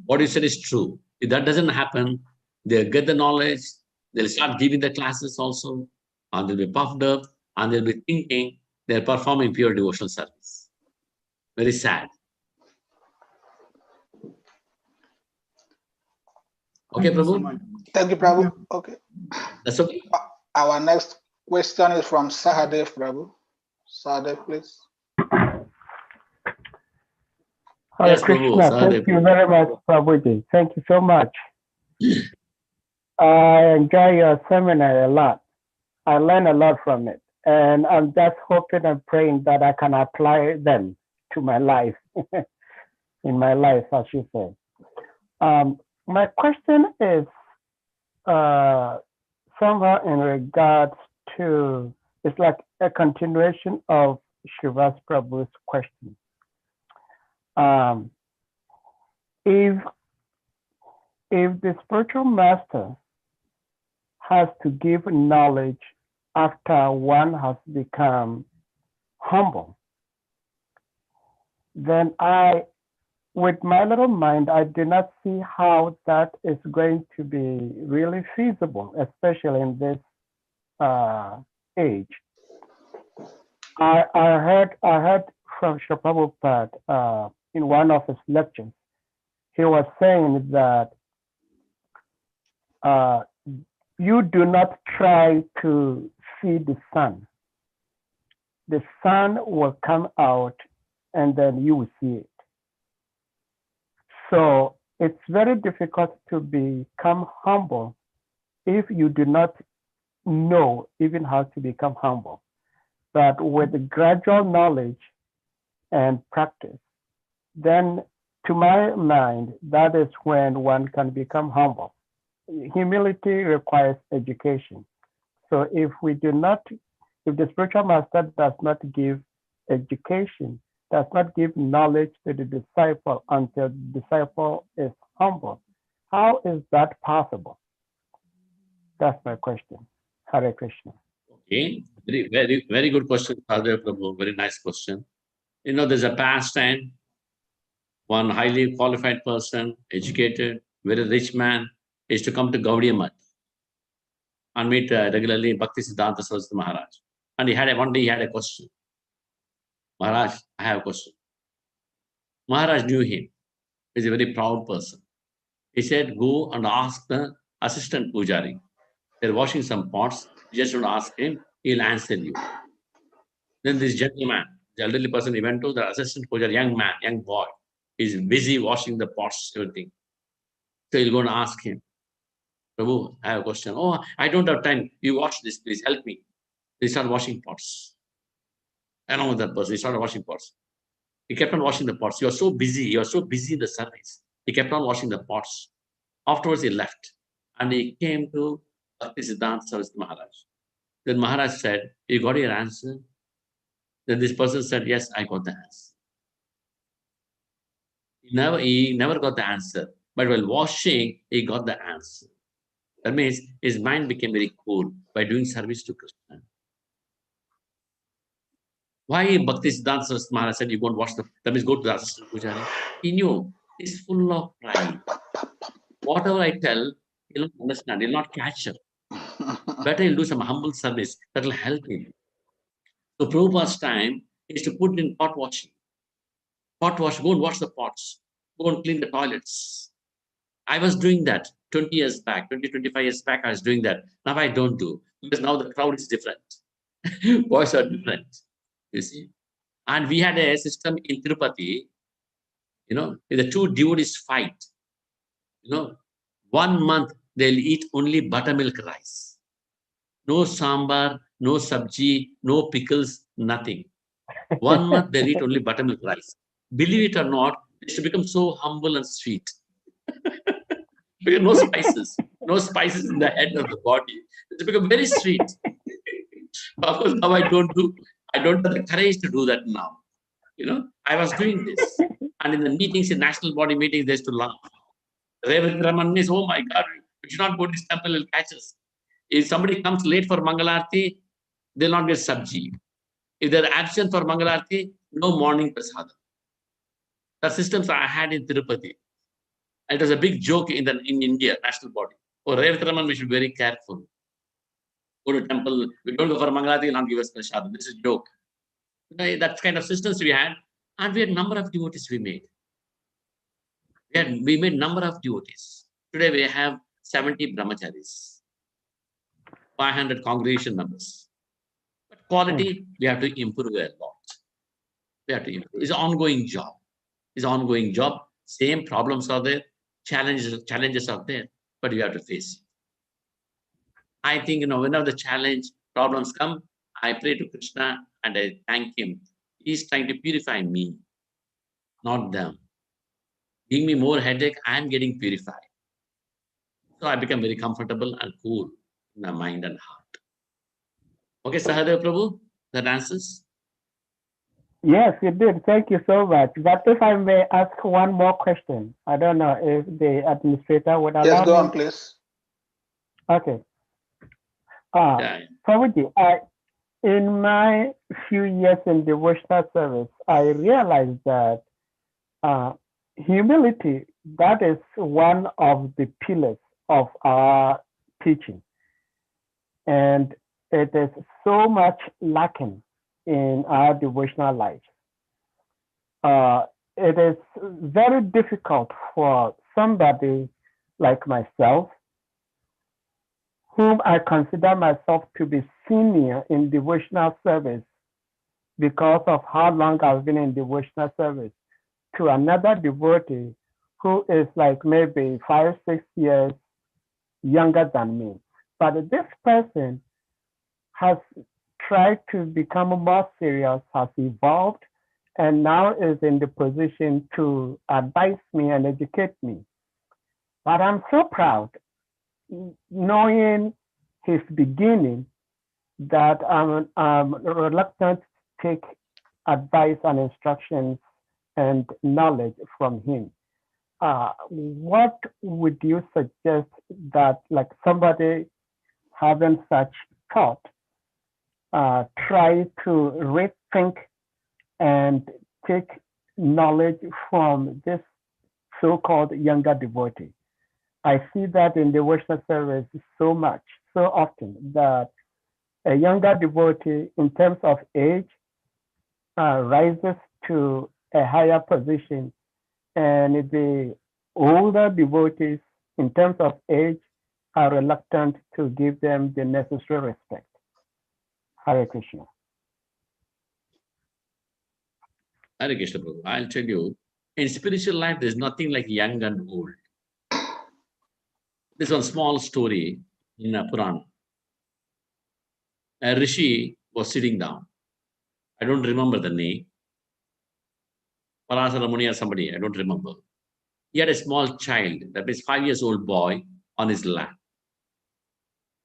What you said is true. If that doesn't happen, they'll get the knowledge, they'll start giving the classes also, and they'll be puffed up, and they'll be thinking they're performing pure devotional service. Very sad. Okay, Prabhu? Thank you, Prabhu. Okay. That's okay. Our next question is from Sahadev, Prabhu. Sahadev, please. Hare Krishna. Thank you very much, Prabhuji. Thank you so much. I enjoy your seminar a lot. I learn a lot from it. And I'm just hoping and praying that I can apply them to my life, in my life, as you say. My question is somehow in regards to, it's like a continuation of Srivas Prabhu's question. If the spiritual master has to give knowledge after one has become humble, then with my little mind, I do not see how that is going to be really feasible, especially in this age. I heard from Srila Prabhupada in one of his lectures. He was saying that you do not try to see the sun. The sun will come out and then you will see it. So it's very difficult to become humble if you do not know even how to become humble. But with gradual knowledge and practice, then to my mind, that is when one can become humble. Humility requires education. So if the spiritual master does not give education, does not give knowledge to the disciple until the disciple is humble, how is that possible? That's my question. Hare Krishna. Okay, very good question, Sadhya Prabhu. Very nice question. You know, there's a past time, one highly qualified person, educated, very rich man, is to come to Gaudiya Math and meet regularly Bhakti Siddhanta Saraswati Maharaj. And one day he had a question. Maharaj, I have a question. Maharaj knew him. He's a very proud person. He said, go and ask the assistant pujari. They're washing some pots. You just want to ask him, he'll answer you. Then this gentleman, the elderly person, he went to the assistant pujari, young man, young boy. He's busy washing the pots, everything. So he'll go and ask him, Prabhu, I have a question. Oh, I don't have time. You wash this, please help me. He started washing pots. Along with that person, he started washing pots. He kept on washing the pots. You are so busy. You are so busy in the service. He kept on washing the pots. Afterwards, he left. And he came to Bhakti Siddhanta Saraswati Maharaj. Then Maharaj said, you got your answer? Then this person said, yes, I got the answer. He never got the answer. But while washing, he got the answer. That means his mind became very cool by doing service to Krishna. Why Bhakti Siddhanta Saraswati Maharaj said, you won't wash that means go to the assistant pujari? He knew he's full of pride. Whatever I tell, he'll not understand, he'll not catch up. Better he'll do some humble service that will help him. So Prabhupada's time is to put in pot washing. Pot wash, go and wash the pots. Go and clean the toilets. I was doing that 20 years back, 25 years back, I was doing that. Now I don't do, because now the crowd is different. Boys are different, you see. And we had a system in Tirupati, you know, if the two devotees fight, you know, 1 month they'll eat only buttermilk rice. No sambar, no sabji, no pickles, nothing. 1 month they'll eat only buttermilk rice. Believe it or not, they should become so humble and sweet. Because no spices in the head of the body. It's become very sweet. Of course, now I don't have the courage to do that now. You know, I was doing this. And in the meetings, in national body meetings, they used to laugh. RAMAN is, oh my God, we should not go to this temple, it'll catch us. If somebody comes late for Mangalarti, they'll not get sabji. If they're absent for Mangalarti, no morning prasadam. The systems I had in Tirupati. It was a big joke in India, national body. Oh, RAMAN, we should be very careful. Go to temple, we don't go for Mangalarti, you'll not give us prasadam. This is a joke. That kind of systems we had, and we had a number of devotees we made. We made number of devotees. Today we have 70 brahmacharis, 500 congregation members. But quality, we have to improve a lot. We have to improve. It's an ongoing job. It's an ongoing job. Same problems are there, challenges are there, but we have to face it. I think, you know, whenever the challenge, problems come, I pray to Krishna and I thank him. He's trying to purify me. not them. Giving me more headache, I am getting purified. So I become very comfortable and cool in my mind and heart. Okay, Sahadev Prabhu, that answers? Yes, you did. Thank you so much. But if I may ask one more question, I don't know if the administrator would allow me. Yes, go on, please. Okay. Yeah. Prabhuji, in my few years in devotional service, I realized that humility, that is one of the pillars of our teaching. And it is so much lacking in our devotional life. It is very difficult for somebody like myself, whom I consider myself to be senior in devotional service because of how long I've been in devotional service, to another devotee who is like maybe 5, 6 years younger than me. But this person has tried to become more serious, has evolved, and now is in the position to advise me and educate me. But I'm so proud, knowing his beginning, that I'm reluctant to take advice and instructions and knowledge from him. What would you suggest that, like somebody having such thought, try to rethink and take knowledge from this so-called younger devotee? I see that in devotional service so much, so often, that a younger devotee in terms of age rises to a higher position, and the older devotees in terms of age are reluctant to give them the necessary respect. Hare Krishna. Hare Krishna Prabhu. I'll tell you, in spiritual life, there's nothing like young and old. There's one small story in a Puran. A rishi was sitting down. I don't remember the name. Parasara Muni or somebody, I don't remember. He had a small child, that is 5 years old boy, on his lap.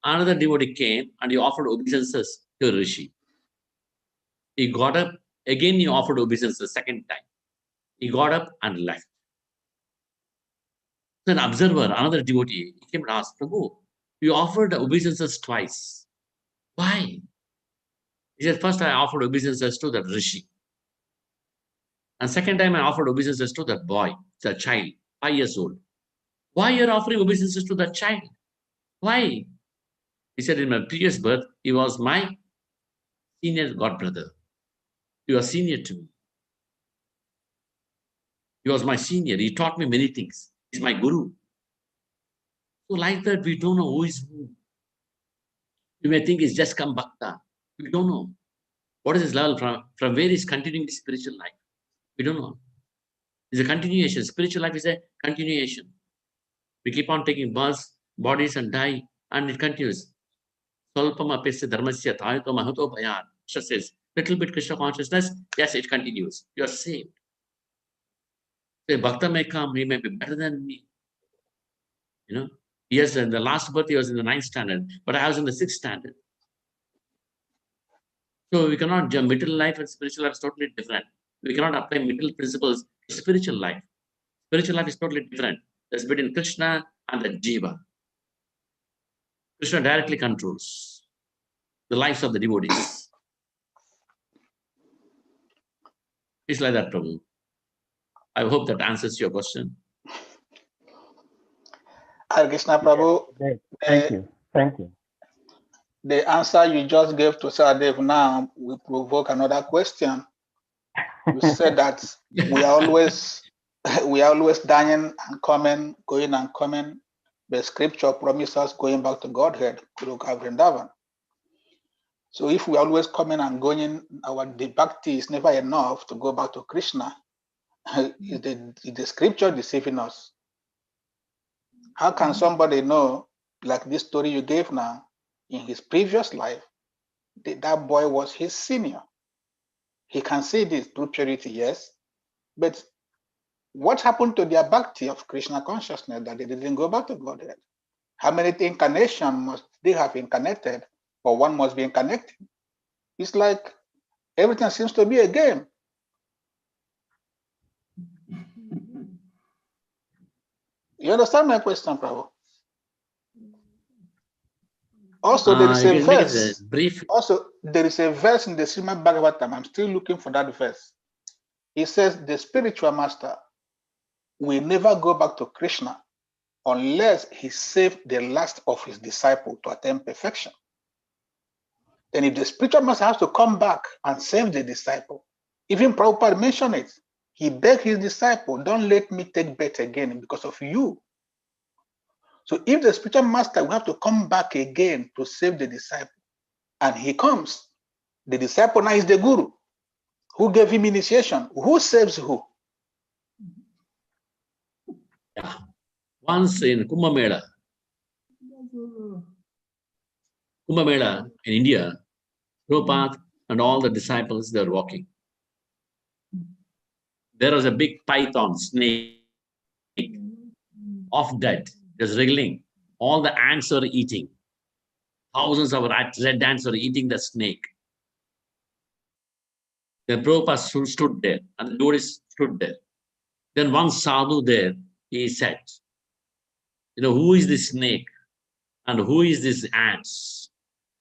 Another devotee came and he offered obeisances to rishi. He got up, again he offered obeisances second time. He got up and left. An observer, another devotee, he came and asked, Prabhu, you offered obeisances twice. Why? He said, first I offered obeisances to that rishi. And second time I offered obeisances to that boy, the child, 5 years old. Why you're offering obeisances to that child? Why? He said, in my previous birth, he was my senior godbrother. He was senior to me. He was my senior. He taught me many things. He's my guru. So like that, we don't know who is who. You may think it's just come bhakta. We don't know. What is his level from where he's continuing the spiritual life? We don't know. It's a continuation. Spiritual life is a continuation. We keep on taking births, bodies, and die, and it continues. Salpama pesya dharmasya tayato mahato bhayan. Krishna says, little bit Krishna consciousness, yes, it continues. You are saved. So bhakta may come, he may be better than me. You know, yes, in the last birth he was in the 9th standard, but I was in the 6th standard. So we cannot jump. Middle life and spiritual life is totally different. We cannot apply middle principles to spiritual life. Spiritual life is totally different. That's between Krishna and the Jiva. Krishna directly controls the lives of the devotees. It's like that, Prabhu. I hope that answers your question. Hare Krishna, Prabhu. Thank you. Thank you. The answer you just gave to Sahadev now will provoke another question. You said that we are always dying and coming, going and coming. The scripture promises us going back to Godhead, Kuruka Vrindavan. So if we are always coming and going, the bhakti is never enough to go back to Krishna. Is the scripture deceiving us? How can somebody know, like this story you gave now, in his previous life, that boy was his senior? He can see this through purity, yes, but What happened to their bhakti of Krishna consciousness that they didn't go back to Godhead? How many incarnations must they have incarnated, or one must be incarnated? It's like everything seems to be a game. You understand my question, Prabhu? Also, there is a verse. Also, there is a verse in the Srimad Bhagavatam. I'm still looking for that verse. It says the spiritual master will never go back to Krishna unless he saved the last of his disciple to attain perfection. Then if the spiritual master has to come back and save the disciple, even Prabhupada mentioned it. He begged his disciple, don't let me take birth again because of you. So if the spiritual master will have to come back again to save the disciple, and he comes, the disciple now is the guru. Who gave him initiation? Who saves who? Yeah. Once in Kumbh Mela in India, Prabhupada and all the disciples, they were walking. There was a big python snake of dead, just wriggling. All the ants were eating. Thousands of red ants were eating the snake. Then Prabhupada stood there, and the devotees stood there. Then one sadhu there, he said, who is this snake and who is this ants?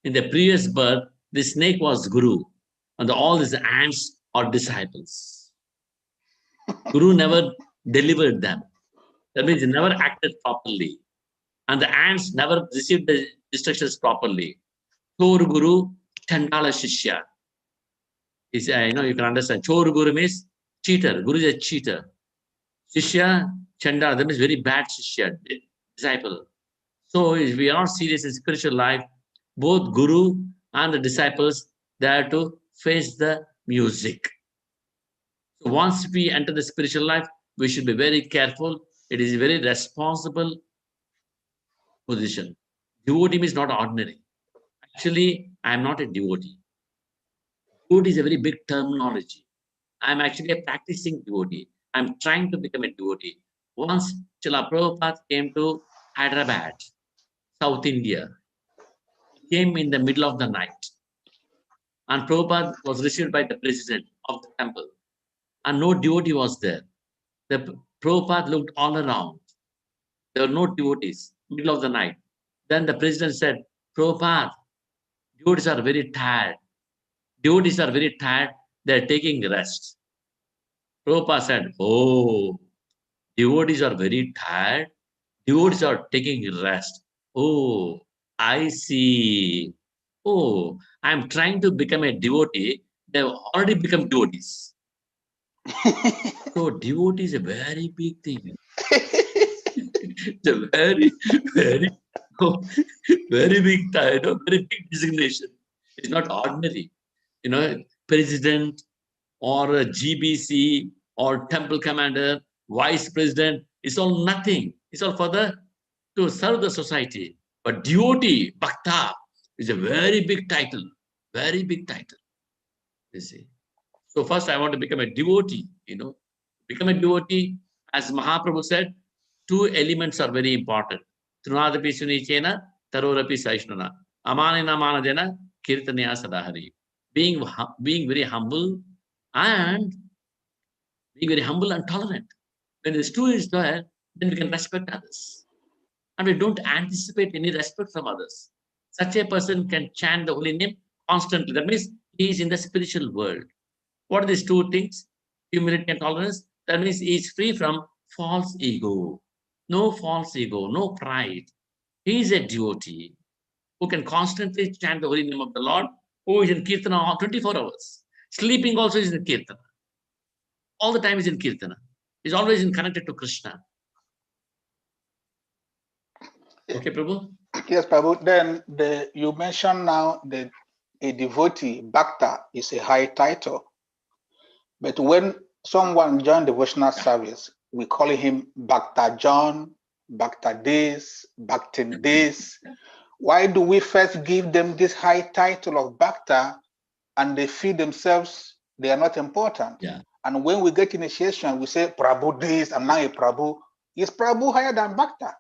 In the previous birth, the snake was Guru, and all these ants are disciples. Guru never delivered them. That means he never acted properly. And the ants never received the instructions properly. Chor Guru, Chandala Shishya. You can understand. Chor Guru means cheater. Guru is a cheater. Shishya, Chandala, that means very bad Shishya, disciple. So if we are not serious in spiritual life, both Guru and the disciples, they have to face the music. So once we enter the spiritual life, we should be very careful. It is a very responsible position. Devotee is not ordinary. Actually, I am not a devotee. Devotee is a very big terminology. I am actually a practicing devotee. I am trying to become a devotee. Once Srila Prabhupada came to Hyderabad, South India. He came in the middle of the night. And Prabhupada was received by the president of the temple. And no devotee was there. The Prabhupada looked all around. There were no devotees, middle of the night. Then the president said, Prabhupada, devotees are very tired. Devotees are very tired. They're taking rest. Prabhupada said, oh, devotees are very tired. Devotees are taking rest. Oh, I see. Oh, I'm trying to become a devotee. They've already become devotees. So devotee is a very big thing. It's a very, very, very big title, very big designation. It's not ordinary. President or a GBC or temple commander, vice president, it's all nothing. It's all for to serve the society. But devotee, bhakta, is a very big title. Very big title. You see. So first I want to become a devotee, Become a devotee, as Mahaprabhu said, 2 elements are very important. Trunadapi sunichena, tarorapi saishnuna. Amanina manajena, kirtanya sadahari. Being very humble and tolerant. When this 2 is there, then we can respect others. And we don't anticipate any respect from others. Such a person can chant the holy name constantly. That means he is in the spiritual world. What are these 2 things? Humility and tolerance. That means he is free from false ego. No false ego, no pride. He is a devotee who can constantly chant the holy name of the Lord, who is in Kirtana 24 hours. Sleeping also is in Kirtana. All the time is in Kirtana. He's always connected to Krishna. Okay, Prabhu? Yes, Prabhu. Then you mentioned now that a devotee, Bhakta, is a high title. But when someone joins devotional service, we call him Bhakta John, Bhakta this, Bhaktin this. Why do we first give them this high title of Bhakta and they feel themselves they are not important? Yeah. And when we get initiation, we say, Prabhu this, I'm now a Prabhu. Is Prabhu higher than Bhakta?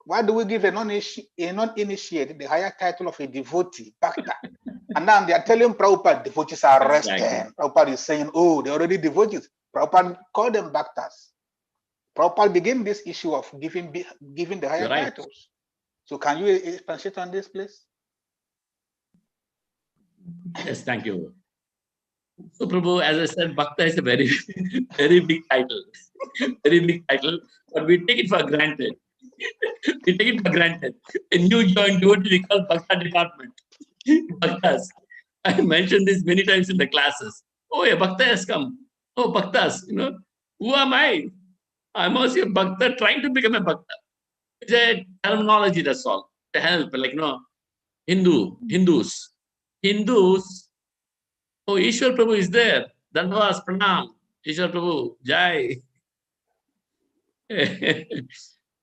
Why do we give a non-initiated the higher title of a devotee, Bhakta? And now they are telling Prabhupada devotees are resting. Exactly. Prabhupada is saying, oh, they're already devotees. Prabhupada call them Bhaktas. Prabhupada begin this issue of giving the higher You're right. titles. So can you expatiate on this, please? Yes, thank you. So, Prabhu, as I said, Bhakta is a very, very big title. Very big title, but we take it for granted. We take it for granted. A new joint devotee we call Bhakta department. Bhaktas. I mentioned this many times in the classes. Oh, a Bhakta has come. Oh, Bhaktas, who am I? I'm also a Bhakta trying to become a Bhakta. It's a terminology, that's all. To help, like, Hindus. Oh, Ishwar Prabhu is there. Dandavas, Pranam. Ishwar Prabhu, Jai.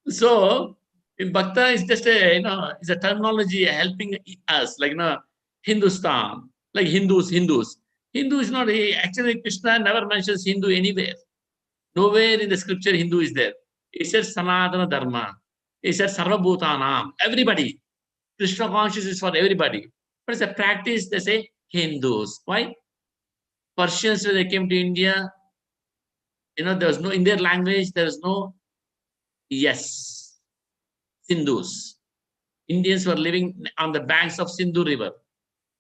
So, in Bhakta is just it's a terminology helping us, like, Hindustan, like Hindus. Hindu is not, actually, Krishna never mentions Hindu anywhere. Nowhere in the scripture Hindu is there. It says Sanatana Dharma. It says Sarvabhutanam. Everybody. Krishna consciousness is for everybody. But it's a practice, they say Hindus. Why? Persians, when they came to India, there was no, in their language, there was no yes. Sindhus. Indians were living on the banks of Sindhu River.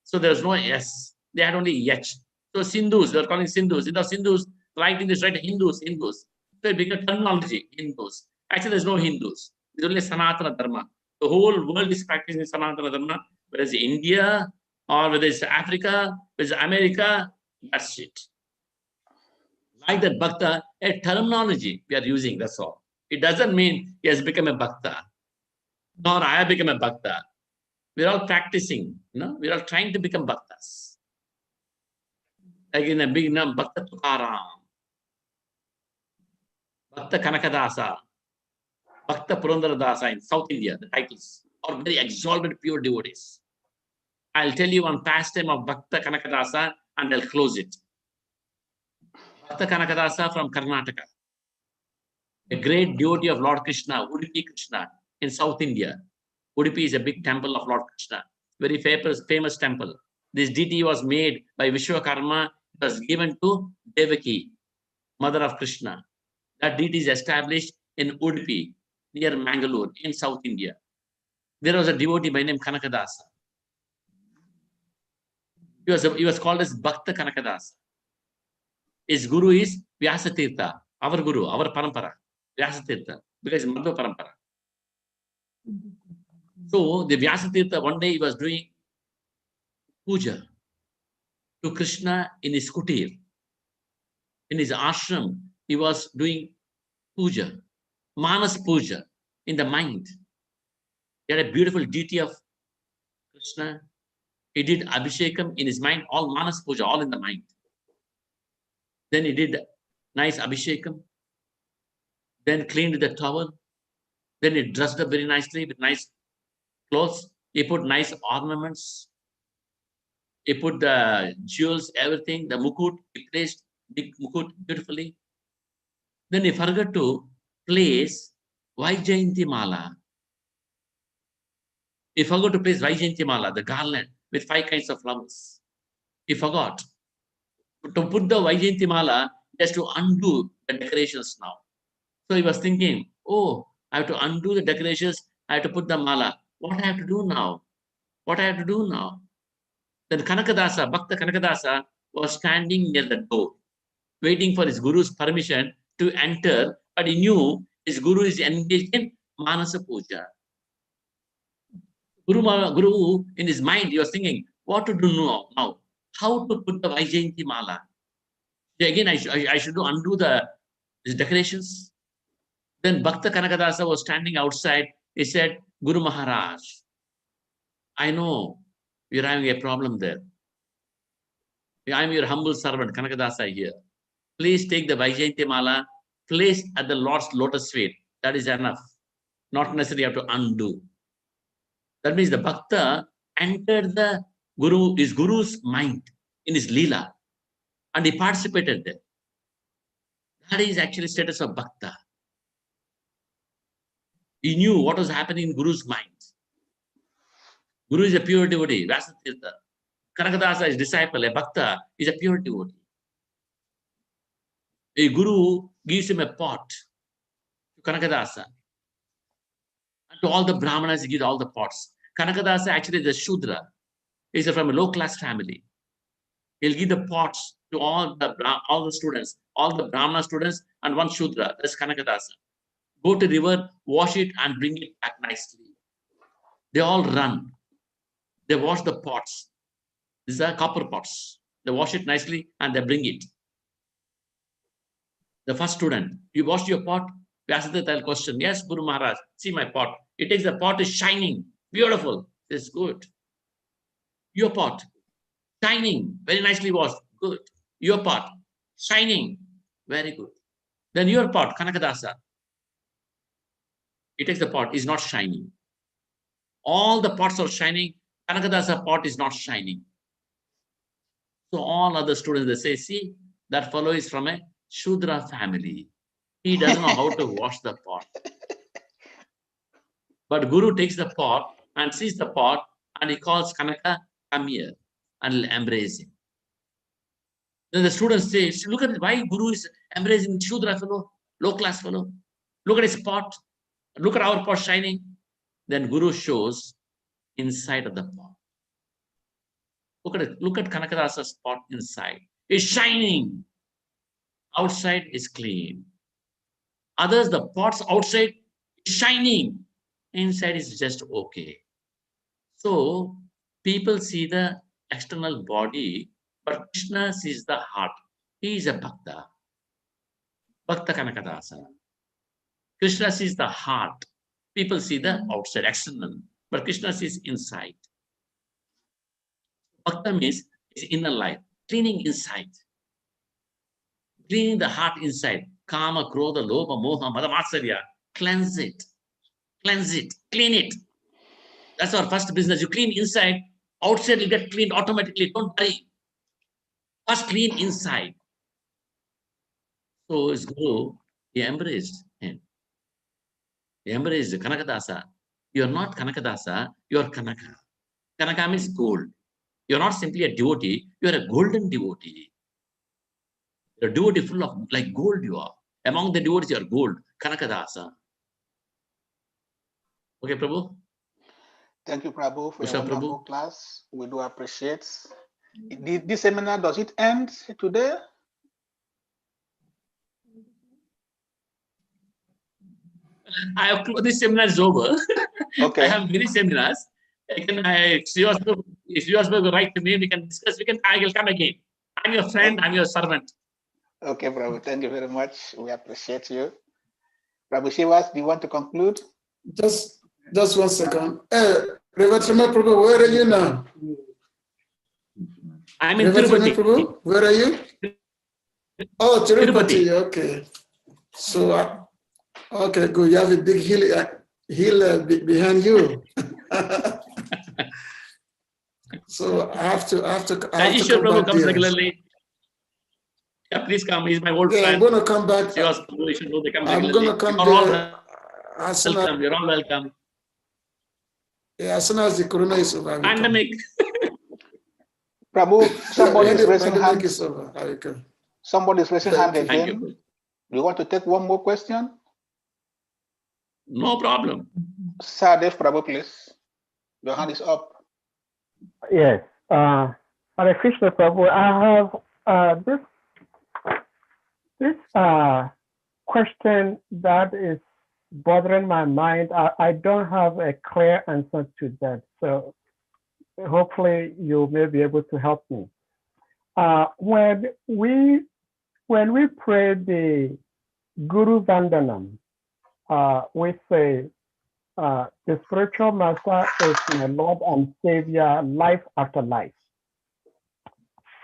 So there was no yes. They had only yach. So Sindhus, they were calling Sindhus. Sindhus, writing this, right? Hindus. So it became terminology, Hindus. Actually, there's no Hindus. There's only Sanatana Dharma. The whole world is practicing Sanatana Dharma, whether it's India or whether it's Africa, whether it's America, that's it. Like that Bhakta, a terminology we are using, that's all. It doesn't mean he has become a Bhakta, nor I have become a Bhakta. We're all practicing, we're all trying to become Bhaktas. Like in a big name, Bhakta Tukaram, Bhakta Kanakadasa, Bhakta Purandaradasa in South India, the titles are very exalted, pure devotees. I'll tell you one pastime of Bhakta Kanakadasa and I'll close it. Bhakta Kanakadasa from Karnataka, a great devotee of Lord Krishna, Udupi Krishna in South India. Udupi is a big temple of Lord Krishna, very famous temple. This deity was made by Vishwakarma. It was given to Devaki, mother of Krishna. That deity is established in Udupi, near Mangalore, in South India. There was a devotee by name Kanakadasa. He was called as Bhakta Kanakadasa. His guru is Vyasatirtha, our guru, our parampara, Vyasatirtha, because it's Madhva parampara. So the Vyasatirtha, one day he was doing puja to Krishna in his kutir. In his ashram, he was doing puja, manas puja, in the mind. He had a beautiful deity of Krishna. He did abhishekam in his mind, all manas puja, all in the mind. Then he did nice abhishekam, then cleaned the towel, then he dressed up very nicely with nice clothes. He put nice ornaments. He put the jewels, everything, the mukut, he placed big mukut beautifully. Then he forgot to place Vaijayanti Mala. He forgot to place Vaijayanti Mala, the garland with 5 kinds of flowers. He forgot. To put the Vaijayanti Mala, he has to undo the decorations now. So he was thinking, oh, I have to undo the decorations, I have to put the mala. What I have to do now? What I have to do now? Then Kanakadasa, Bhakta Kanakadasa was standing near the door, waiting for his guru's permission to enter, but he knew his guru is engaged in Manasa Puja. Guru, in his mind, he was thinking, what to do now? How to put the Vaijayanti Mala? Again, I should undo these decorations. Then Bhakta Kanakadasa was standing outside. He said, Guru Maharaj, I know you're having a problem there. I'm your humble servant, Kanakadasa here. Please take the Vaijayanti Mala, place at the Lord's lotus feet. That is enough. Not necessarily you have to undo. That means the Bhakta entered his guru's mind in his Leela, and he participated there. That is actually status of bhakta. He knew what was happening in Guru's mind. Guru is a pure devotee. Vyasatirtha. Kanakadasa is disciple. A bhakta is a pure devotee. A guru gives him a pot to Kanakadasa. And to all the brahmanas, he gives all the pots. Kanakadasa actually is a Shudra. He's from a low-class family. He'll give the pots to all the students, all the brahmana students, and one Shudra. That's Kanakadasa. Go to the river, wash it, and bring it back nicely. They all run. They wash the pots. These are copper pots. They wash it nicely and they bring it. The first student, you washed your pot? Vyasadeva will question, yes, Guru Maharaj, see my pot. It takes the pot is shining, beautiful. It's good. Your pot, shining, very nicely washed, good. Your pot, shining, very good. Then your pot, Kanakadasa, it takes the pot, is not shining. All the pots are shining, Kanakadasa pot is not shining. So all other students, they say, see, that fellow is from a Shudra family. He doesn't know how to wash the pot. But Guru takes the pot and sees the pot and he calls Kanaka, come here, and will embrace him. Then the students say, look at why Guru is embracing Shudra fellow, low-class fellow. Look at his pot. Look at our pot shining. Then Guru shows inside of the pot. Look at Kanakadasa's pot inside. It's shining. Outside is clean. Others, the pots outside is shining. Inside is just okay. So people see the external body, but Krishna sees the heart. He is a bhakta. Bhakta Kanakadasa. Krishna sees the heart. People see the outside, external, but Krishna sees inside. Bhakta means is inner life, cleaning inside. Cleaning the heart inside. Kama, Krodha, Lobha, Moha, Madamatsarya. Cleanse it. Cleanse it. Clean it. That's our first business. You clean inside, outside will get cleaned automatically. Don't worry. First clean inside. So his Guru, he embraced him. He embraced Kanakadasa. You are not Kanakadasa, you are Kanaka. Kanaka means gold. You are not simply a devotee, you are a golden devotee. You're a devotee full of, like gold you are. Among the devotees, you are gold. Kanakadasa. Okay, Prabhu? Thank you, Prabhu, for Usha, your wonderful Prabhu? class. We do appreciate. This seminar, does it end today? I have this seminar is over. Okay. I have many seminars. If you also write to me, we can discuss. I will come again. I'm your friend. I'm your servant. Okay, Prabhu. Thank you very much. We appreciate you. Prabhu Shivas, do you want to conclude? Just 1 second. REVATI Prabhu, where are you now? I'm in REVATI Tirupati. Prabhu, where are you? Oh, Tirupati. Okay. So, okay, good. You have a big hill behind you. So I have to Ishwar come Prabhu back comes there. regularly. Yeah, please come. He's my old Yeah, friend. I'm gonna come back. Ishwar Prabhu, they come I'm regularly. gonna come You're all there as soon as, welcome. You're all welcome. yeah, as soon as the corona is over. I will come. Pandemic. Prabhu, somebody is raising Pandemic hand. is over. I will come. Somebody is raising hand Thank Thank again. you. Do you want to take one more question? No problem. Sadev Prabhu, please. Your hand is up. Yes. Hare Krishna Prabhu, I have this question that is bothering my mind. I don't have a clear answer to that. So hopefully you may be able to help me. When we pray the Guru Vandanam, we say, the spiritual master is my Lord and Savior, life after life.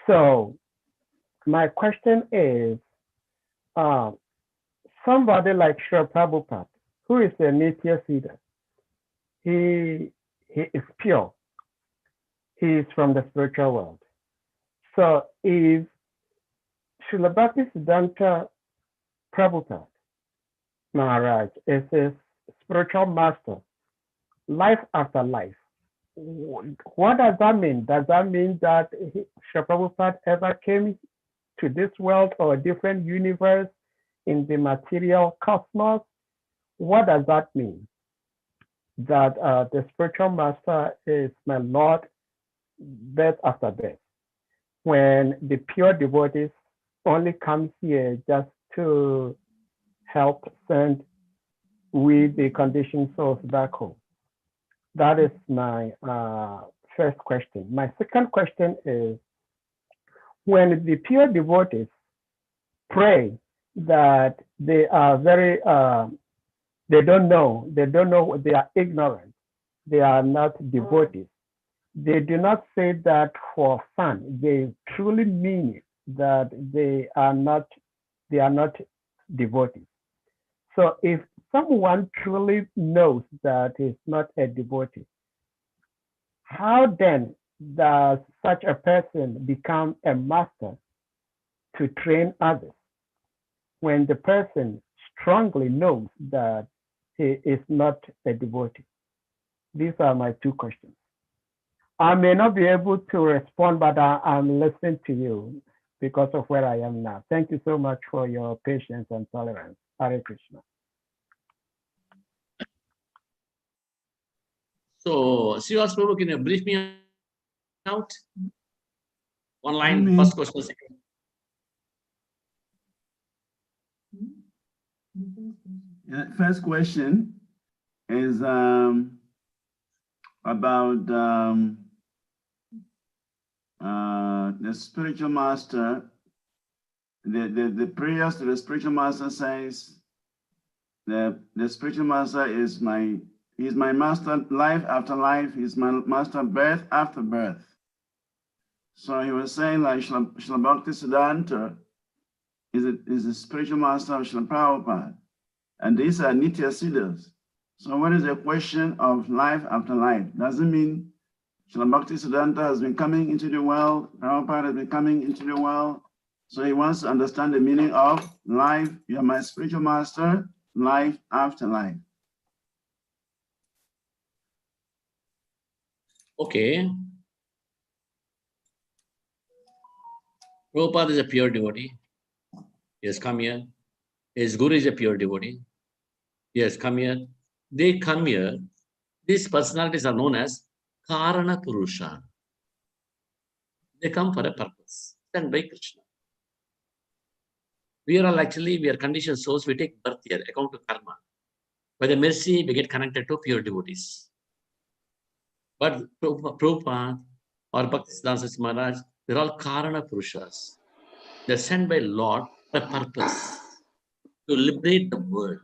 So my question is, somebody like Srila Prabhupada, who is a Nitya Siddha, he is pure. He is from the spiritual world. So if Srila Bhaktisiddhanta Prabhupada Maharaj is his spiritual master, life after life. What does that mean? Does that mean that Srila Prabhupada ever came to this world or a different universe in the material cosmos? What does that mean? That the spiritual master is my Lord, birth after birth. When the pure devotees only come here just to help send with the conditioned souls back home. That is my first question. My second question is, when the pure devotees pray that they are very, they don't know, they are ignorant, they are not devotees. They do not say that for fun. They truly mean it, that they are not devotees. So if someone truly knows that he's not a devotee, how then does such a person become a master to train others when the person strongly knows that he is not a devotee? These are my two questions. I may not be able to respond, but I'm listening to you because of where I am now. Thank you so much for your patience and tolerance. Hare Krishna. So, Srivas Prabhu, can you brief me out? One line, mean? first question. First question is about the spiritual master. The prayers to the spiritual master says the spiritual master is he's my master life after life, he's my master birth after birth. So he was saying like Srila Bhakti Siddhanta is the spiritual master of Srila Prabhupada. And these are Nitya Siddhas. So what is the question of life after life? Does it mean Srila Bhakti Siddhanta has been coming into the world, Prabhupada has been coming into the world, so he wants to understand the meaning of life. You are my spiritual master, life after life. Okay. Prabhupada is a pure devotee. He has come here. His guru is a pure devotee. He has come here. They come here. These personalities are known as Karana Purusha. They come for a purpose, sent by Krishna. We are conditioned souls. We take birth here, account to karma. By the mercy, we get connected to pure devotees. But Prabhupada or Bhaktisiddhanta Maharaj, they're all Karana Purushas. They're sent by Lord for a purpose, to liberate the world.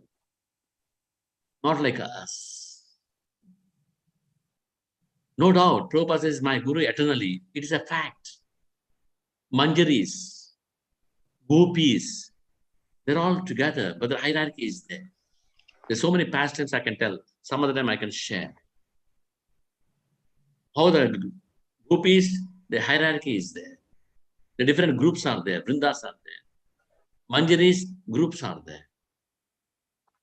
Not like us. No doubt, Prabhupada says, my Guru eternally. It is a fact. Manjaris, gopis, they're all together, but the hierarchy is there. There's so many pastimes I can tell. Some of them I can share. How the gopis, the hierarchy is there. The different groups are there. Vrindas are there. Manjaris, groups are there.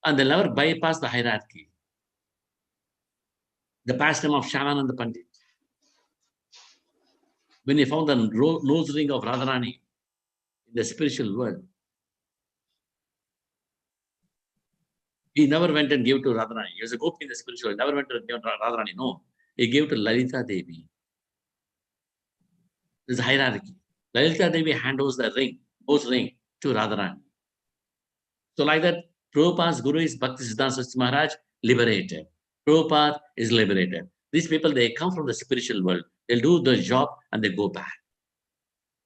And they'll never bypass the hierarchy. The pastime of Shaman and the Pandit. When he found the nose ring of Radharani in the spiritual world, he never went and gave to Radharani. He was a gopi in the spiritual world. He never went to give to Radharani. No. He gave to Lalita Devi. There's a hierarchy. Lalita Devi hands the ring, to Radharani. So like that, Prabhupada's guru is Bhaktisiddhanta Maharaj, liberated. Prabhupada is liberated. These people, they come from the spiritual world. They'll do the job and they go back.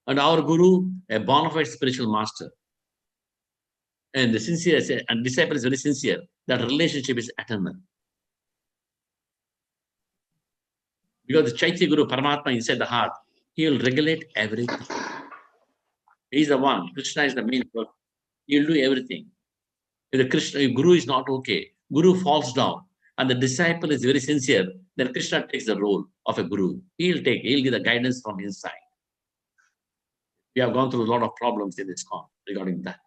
And our guru, a bona fide spiritual master, and the sincere and disciple is very sincere, that relationship is eternal. Because the Chaitya Guru, Paramatma inside the heart, he will regulate everything. He is the one. Krishna is the main person. He will do everything. If the Guru is not okay, Guru falls down, and the disciple is very sincere, then Krishna takes the role of a Guru. He'll give the guidance from inside. We have gone through a lot of problems in this con regarding that.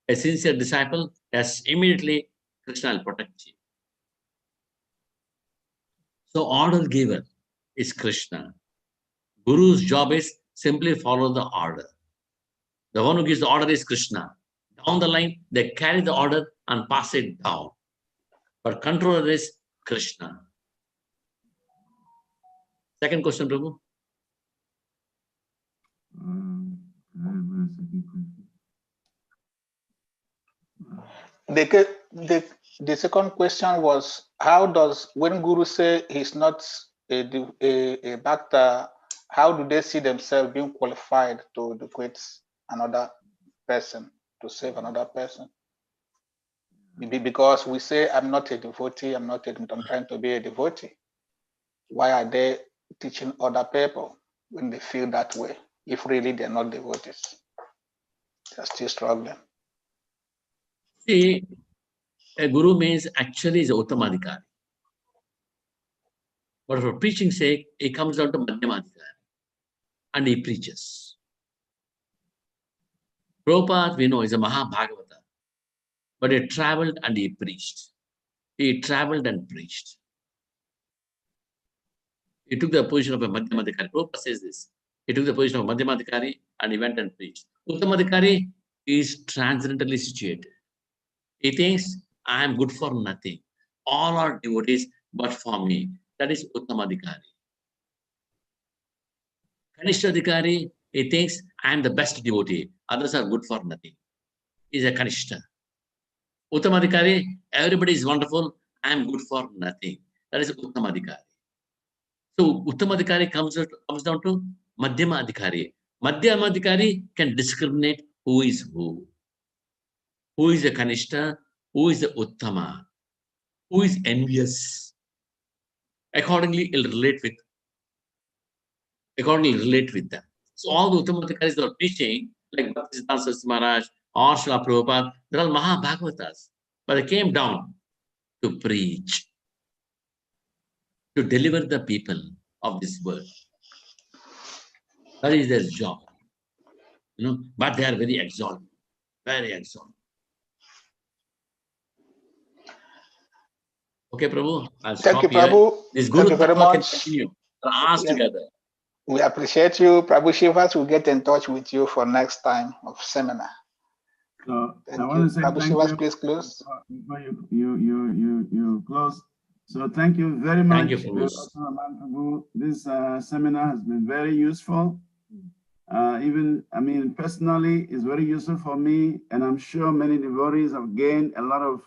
a sincere disciple, yes, immediately Krishna will protect you. So order giver is Krishna. Guru's job is simply follow the order. The one who gives the order is Krishna. Down the line, they carry the order and pass it down. But controller is Krishna. Second question, Prabhu. The second question was, how does, when Guru say he's not a bhakta, how do they see themselves being qualified to educate another person, to save another person? Because we say, I'm not a devotee, I'm trying to be a devotee. Why are they teaching other people when they feel that way, if really they're not devotees? They're still struggling. See, a guru means actually is Uttamadhikari. But for preaching's sake, he comes down to Madhyamadhikari and he preaches. Prabhupada, we know, is a Mahabhagavata, but he traveled and he preached. He traveled and preached. He took the position of a Madhyamadhikari. Prabhupada says this. He took the position of Madhyamadhikari and he went and preached. Uttamadhikari is transcendentally situated. He thinks, I am good for nothing. All are devotees but for me. That is Uttamadhikari. Kanishtadhikari, he thinks, I am the best devotee. Others are good for nothing. He is a Kanishta. Uttamadhikari, everybody is wonderful. I am good for nothing. That is Uttamadhikari. So Uttamadhikari comes down to Madhyamadhikari. Madhyamadhikari can discriminate who is who. Who is a Kanishta, who is the Uttama, who is envious. Accordingly, he'll relate with them. So all the Uttamadhikaris that are preaching, like Bhaktisiddhanta Saraswati Maharaj or Srila Prabhupada, they're all Mahabhagavatas. But they came down to preach, to deliver the people of this world. That is their job. But they are very exalted. Very exalted. Okay, Prabhu. Thank you, Prabhu. This Guru Thank you very much. Continue. Ask together. We appreciate you. Prabhu Shivas will get in touch with you for next time of seminar. So Thank I want to say Prabhu thank Shivas, you. please close. Before you close. So thank you very much. Thank you, Prabhu. This seminar has been very useful. Personally, it's very useful for me, and I'm sure many devotees have gained a lot of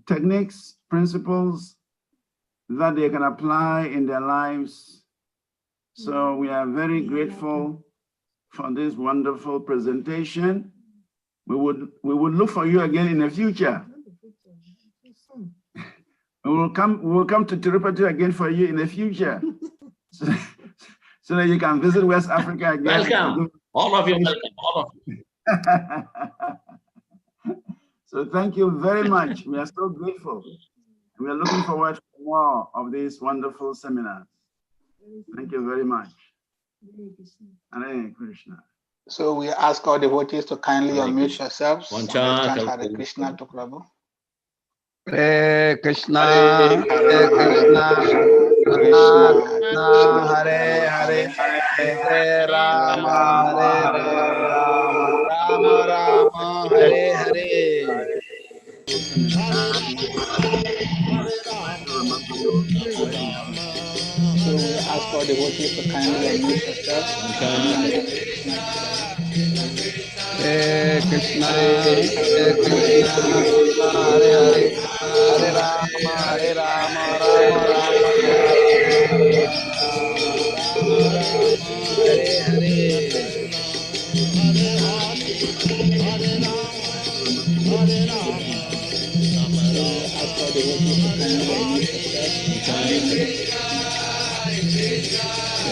techniques, principles that they can apply in their lives. So we are very grateful for this wonderful presentation. We would look for you again in the future. We will come to Tirupati again for you in the future. So that you can visit West Africa again. Welcome. All of you, welcome. All of you. So thank you very much. We are so grateful. We are looking forward to more of these wonderful seminars. Thank you very much. Hare Krishna. So we ask all devotees to kindly Hare unmute Krishna. yourselves. One and chant, chant Hare Hare Krishna to Prabhu. Hare Krishna, Hare Hare Krishna, Krishna, Krishna Hare Hare, Hare Rama, Hare Rama, Rama Rama, Hare Hare. So we ask all devotees to kindly unmute yourselves. One chant. Hare Krishna, Hare Krishna, Hare Hare, Hare Rama, Rama Rama, Hare Hare. Ask all devotees to kindly unmute yourselves.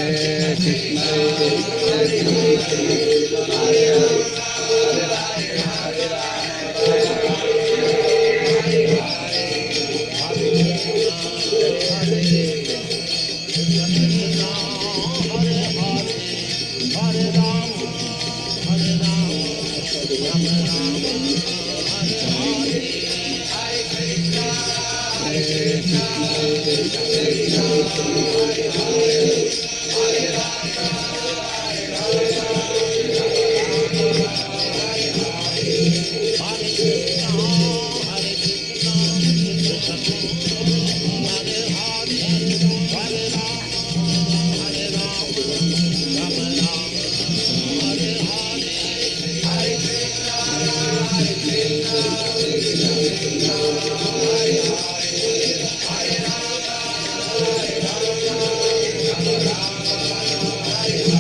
Hare Krishna, Hare Krishna, Hare Hare, Hare Rama, Rama, Hare Hare.